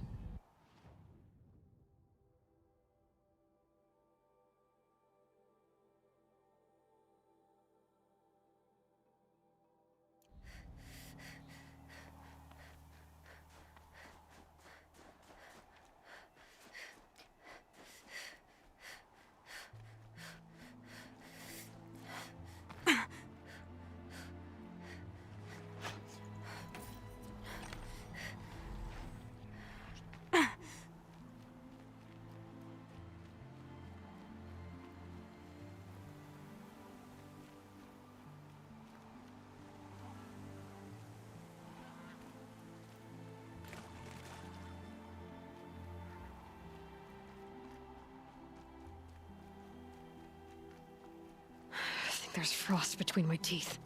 I think there's frost between my teeth.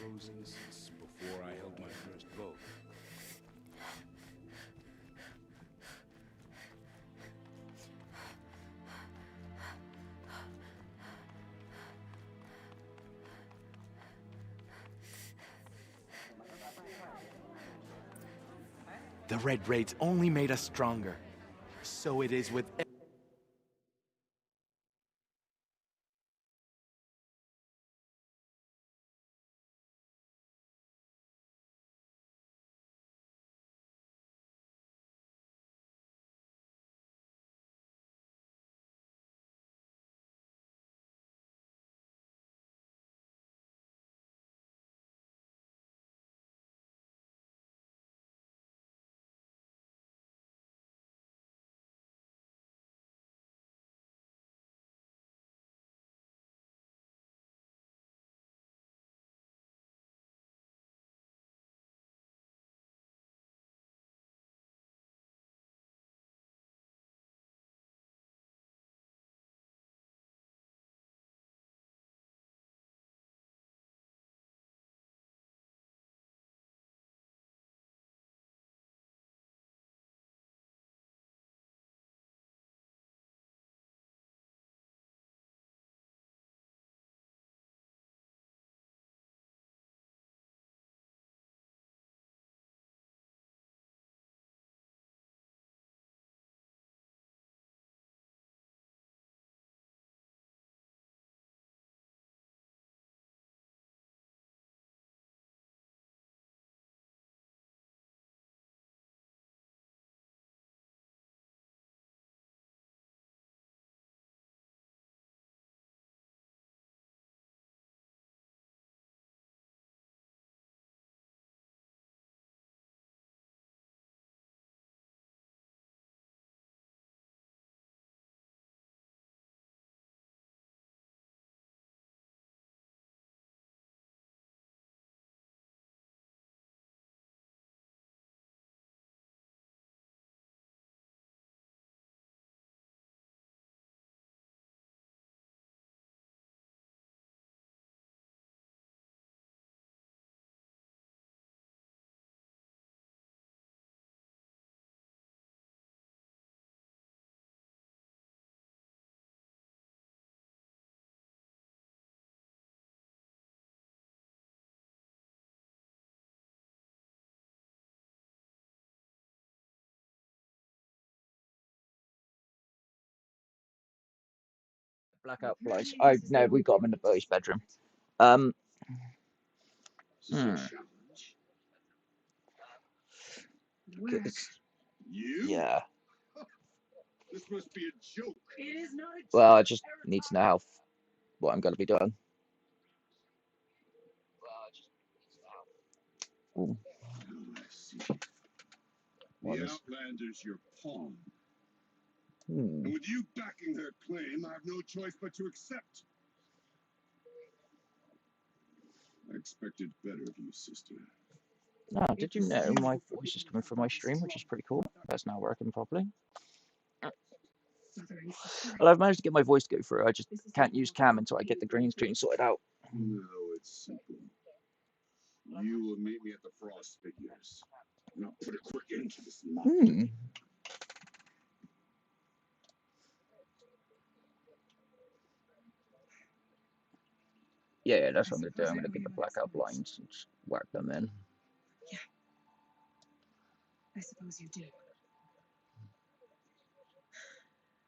Frozen since before I held my first vote. The Red Raids only made us stronger. So it is with Blackout blinds. I no, we got them in the boys' bedroom. Hmm. Yeah. This must be a joke. It is not a joke. Well, I just need to know what I'm going to be doing. Ooh. The Outlander's your pawn. Hmm. And with you backing their claim, I have no choice but to accept. I expected better of you, sister. Oh, did you know my voice is coming from my stream, which is pretty cool. That's now working properly. Well, I've managed to get my voice to go through. I just can't use cam until I get the green screen sorted out. No, it's simple. You will meet me at the Frost Figures, and I'll put a quick end to this knot. Yeah, that's what I'm going to do. I'm going to get the blackout blinds and just work them in. Yeah. I suppose you do.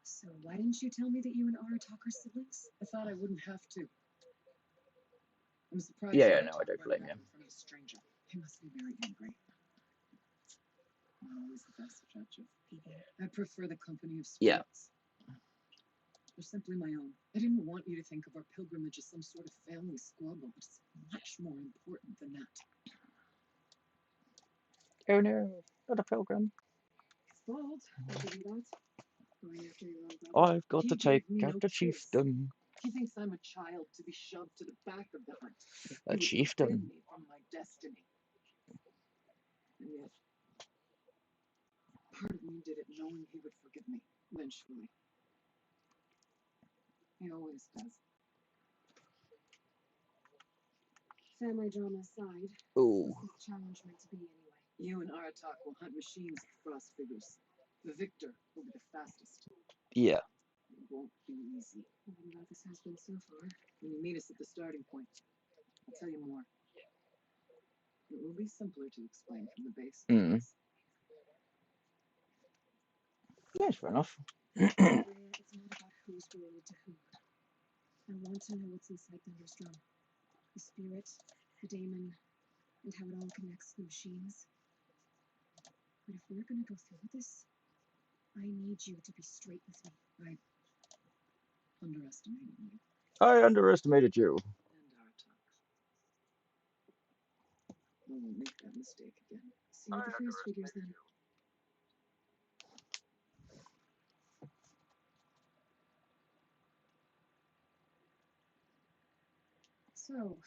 So why didn't you tell me that you and Aratak are siblings? I thought I wouldn't have to. I'm surprised. Yeah, no, I don't blame you. From a stranger. He must be very angry. Not always the best judge of people. I prefer the company of spirits. They're simply my own. I didn't want you to think of our pilgrimage as some sort of family squabble. It's much more important than that. Oh no, not a pilgrim. It's bold. I'll give you that. Going after your own brother. I've got to take out the chieftain. He thinks I'm a child to be shoved to the back of the hunt. A chieftain. Me from my destiny. And yet, part of me did it knowing he would forgive me eventually. He always does. Family drama aside, ooh, what's this challenge meant to be anyway? You and Aratak will hunt machines with Frost Figures. The victor will be the fastest. Yeah. It won't be easy. What about this has been so far? When you meet us at the starting point, I'll tell you more. It will be simpler to explain from the base. Yeah, fair enough. It's not about who's related to who. I want to know what's inside Thunderstrom. The spirit, the daemon, and how it all connects to the machines. But if we're gonna go through with this, I need you to be straight with me. I underestimated you. I underestimated you. And Aratak. I won't make that mistake again. See you at the Frost Figures then. So,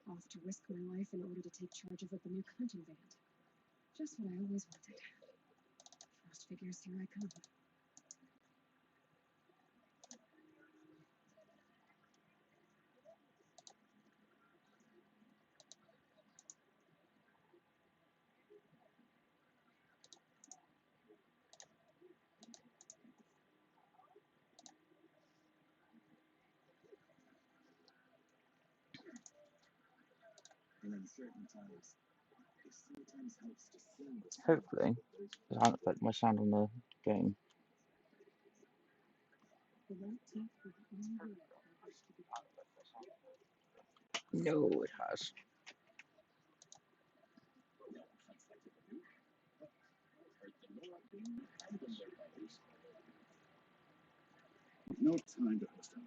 off to risk my life in order to take charge of a new hunting band. Just what I always wanted. Frost Figures, here I come. In uncertain times, it sometimes helps to see what's Hopefully, because I haven't put my sound on the game. No, it has. No time to host on